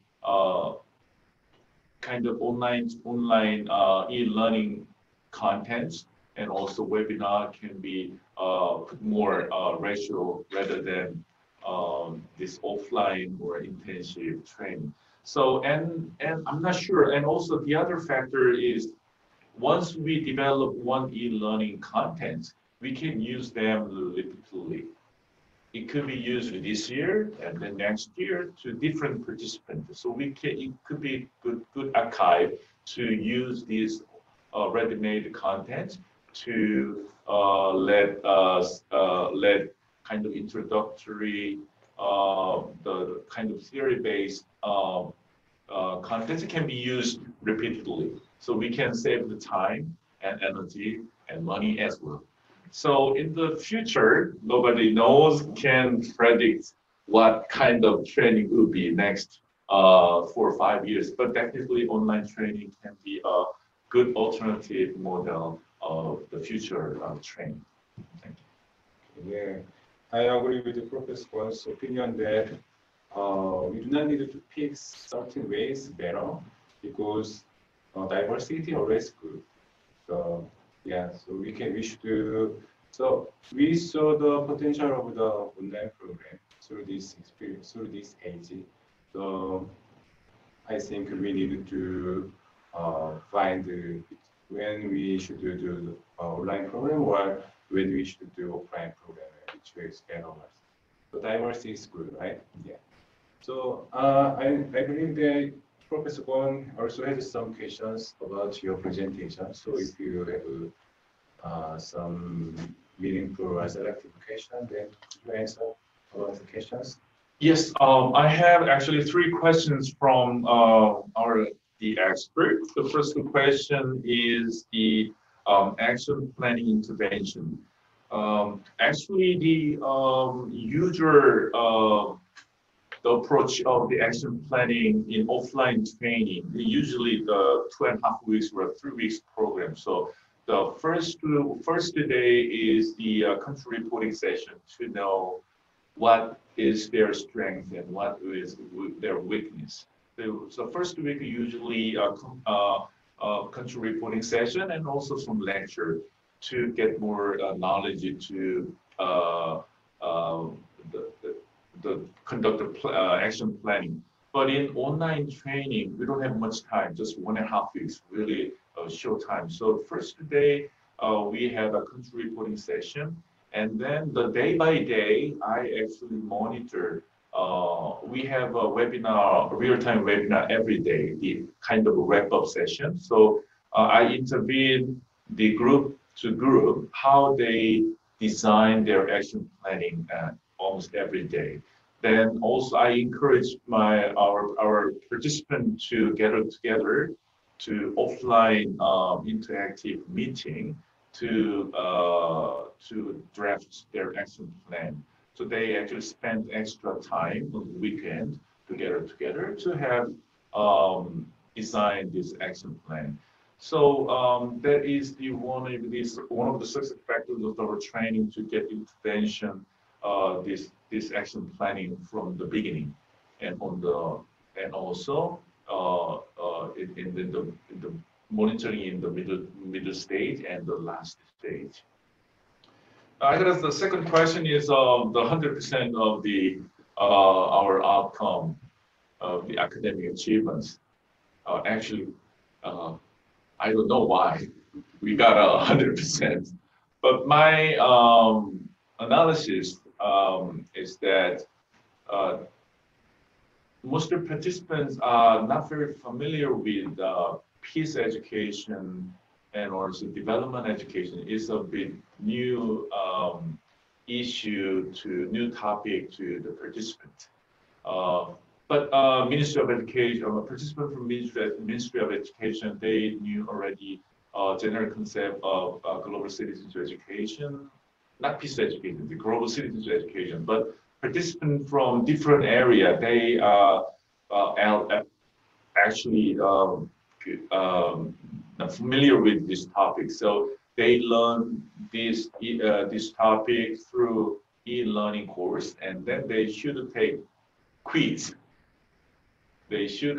kind of online e-learning contents, and also webinar can be put more ratio rather than this offline or intensive training. So and I'm not sure. And also the other factor is once we develop one e-learning content, we can use them repeatedly. It could be used this year and then next year to different participants. So it could be good archive to use these ready-made content to let kind of introductory the kind of theory-based content can be used repeatedly. So we can save the time and energy and money as well. So in the future, nobody can predict what kind of training will be next 4 or 5 years, but definitely online training can be a good alternative model of the future training. Thank you. Yeah, I agree with the Professor's opinion that we do not need to pick certain ways better because diversity always good. So yeah, so we should do. So we saw the potential of the online program through this experience, through this age. So I think we need to find when we should do the online program or when we should do offline program, which is better. So diversity is good, right? Yeah. So I believe that Professor Kwon also has some questions about your presentation. So if you have some meaningful or selective question, then could you answer about the questions? Yes, I have actually 3 questions from the expert. The first question is the action planning intervention. Actually, the usual the approach of the action planning in offline training, usually the 2.5 weeks or 3 weeks program. So the first day is the country reporting session to know what is their strength and what is their weakness. So first week usually country reporting session and also some lecture to get more knowledge to the conduct of action planning. But in online training, we don't have much time, just 1.5 weeks, really short time. So first day, we have a country reporting session. And then the day by day, I actually monitor. We have a webinar, a real-time webinar every day, the kind of a wrap-up session. So I intervene the group to group, how they design their action planning almost every day. Then also I encourage our participants to get together to offline interactive meeting to draft their action plan. So they actually spend extra time on the weekend to get together to have design this action plan. So that is one of the success factors of our training to get intervention, this action planning from the beginning, and also in the monitoring in the middle stage and the last stage. I guess the second question is the 100% of the our outcome of the academic achievements. Actually, I don't know why we got 100%, but my analysis is that most of the participants are not very familiar with peace education and also development education. Is a bit new issue to new topic to the participant. But Ministry of Education, a participant from Ministry of Education, they knew already general concept of global citizens education, not peace education, the global citizens education. But participants from different area, they actually familiar with this topic. So they learn this topic through e-learning course, and then they should take quiz. They should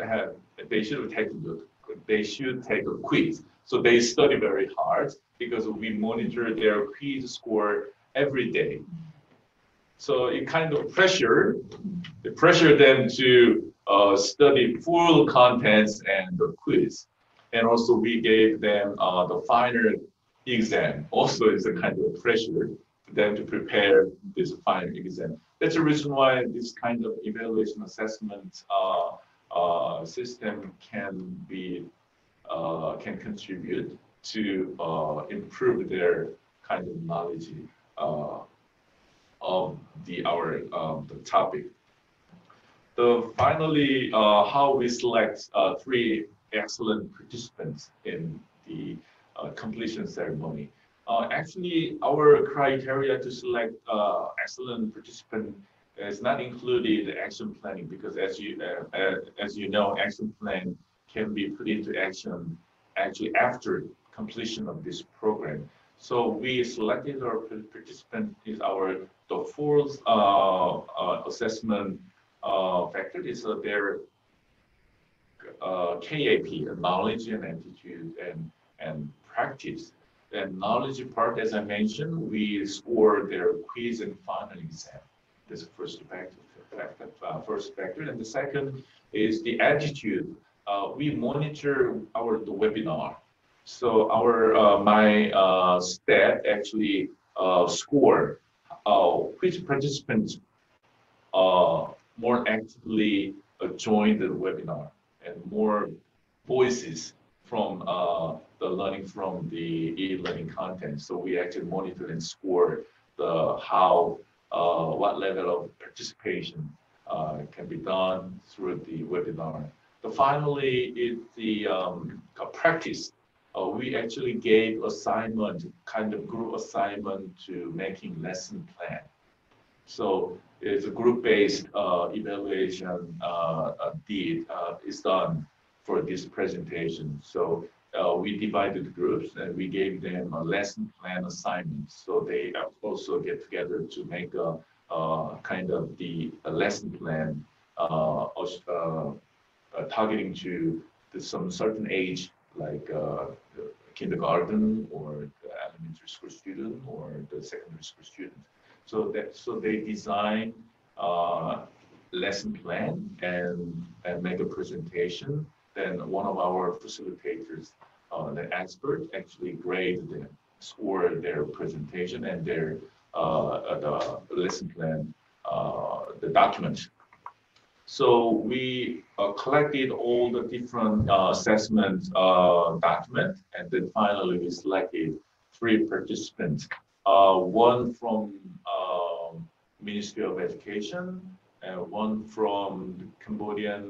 take a quiz. So they study very hard because we monitor their quiz score every day. So it kind of pressure them to study full contents and the quiz. And also we gave them the final exam. Also it's a kind of pressure for them to prepare this final exam. That's the reason why this kind of evaluation assessment system can contribute to improve their kind of knowledge of the topic. Finally, how we select 3 excellent participants in the completion ceremony. Actually, our criteria to select excellent participant is not included action planning, because as you know, action plan can be put into action actually after completion of this program. So we selected our participant is the 4th assessment factor is their KAP, knowledge and aptitude and practice. And knowledge part, as I mentioned, we score their quiz and final exam. This first factor. And the second is the attitude. We monitor the webinar. So my staff actually score which participants more actively join the webinar and more voices from the learning from the e-learning content. So we actually monitor and score what level of participation can be done through the webinar. Finally, is the practice. We actually gave assignment, kind of group assignment to making lesson plan. So it's a group-based evaluation is done for this presentation. So we divided groups and we gave them a lesson plan assignment. So they also get together to make a kind of a lesson plan targeting to some certain age, like kindergarten or the elementary school student or the secondary school student. So they design lesson plan and make a presentation. Then one of our facilitators, the expert, actually grade them, score their presentation and their the lesson plan, the document. So we collected all the different assessment document, and then finally we selected 3 participants. One from Ministry of Education, one from Cambodia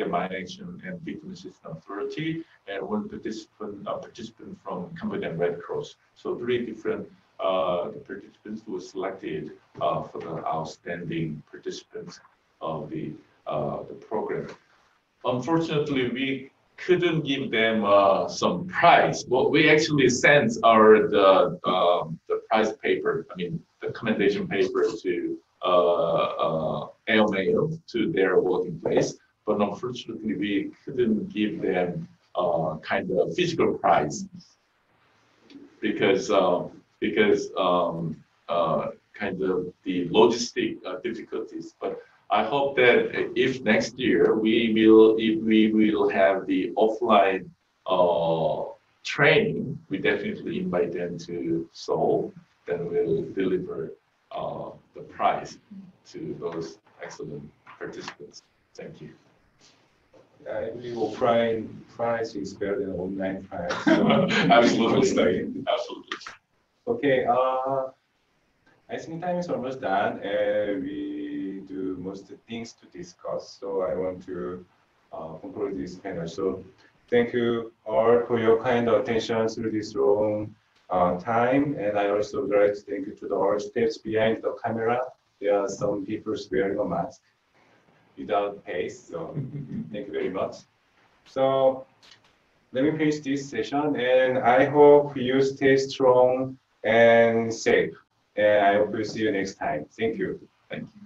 Mine Action and Victim Assistance Authority, and one participant from Cambodian Red Cross. So 3 different participants were selected for the outstanding participants of the program. Unfortunately, we couldn't give them some prize. Well, we actually sent the prize paper, the commendation paper to airmail to their working place, but unfortunately we couldn't give them kind of physical prize because kind of the logistic difficulties. But I hope that if next year we will have the offline training, we definitely invite them to Seoul. Then we'll deliver the prize to those excellent participants. Thank you. I believe offline prize is better than online prize. Absolutely. Absolutely. Okay, I think time is almost done, and we do most things to discuss. So I want to conclude this panel. So thank you all for your kind attention through this long time, and I also would like to thank you to the all staffs behind the camera. There are some people wearing a mask without face, so thank you very much. So let me finish this session, and I hope you stay strong and safe. And I hope we'll see you next time. Thank you. Thank you.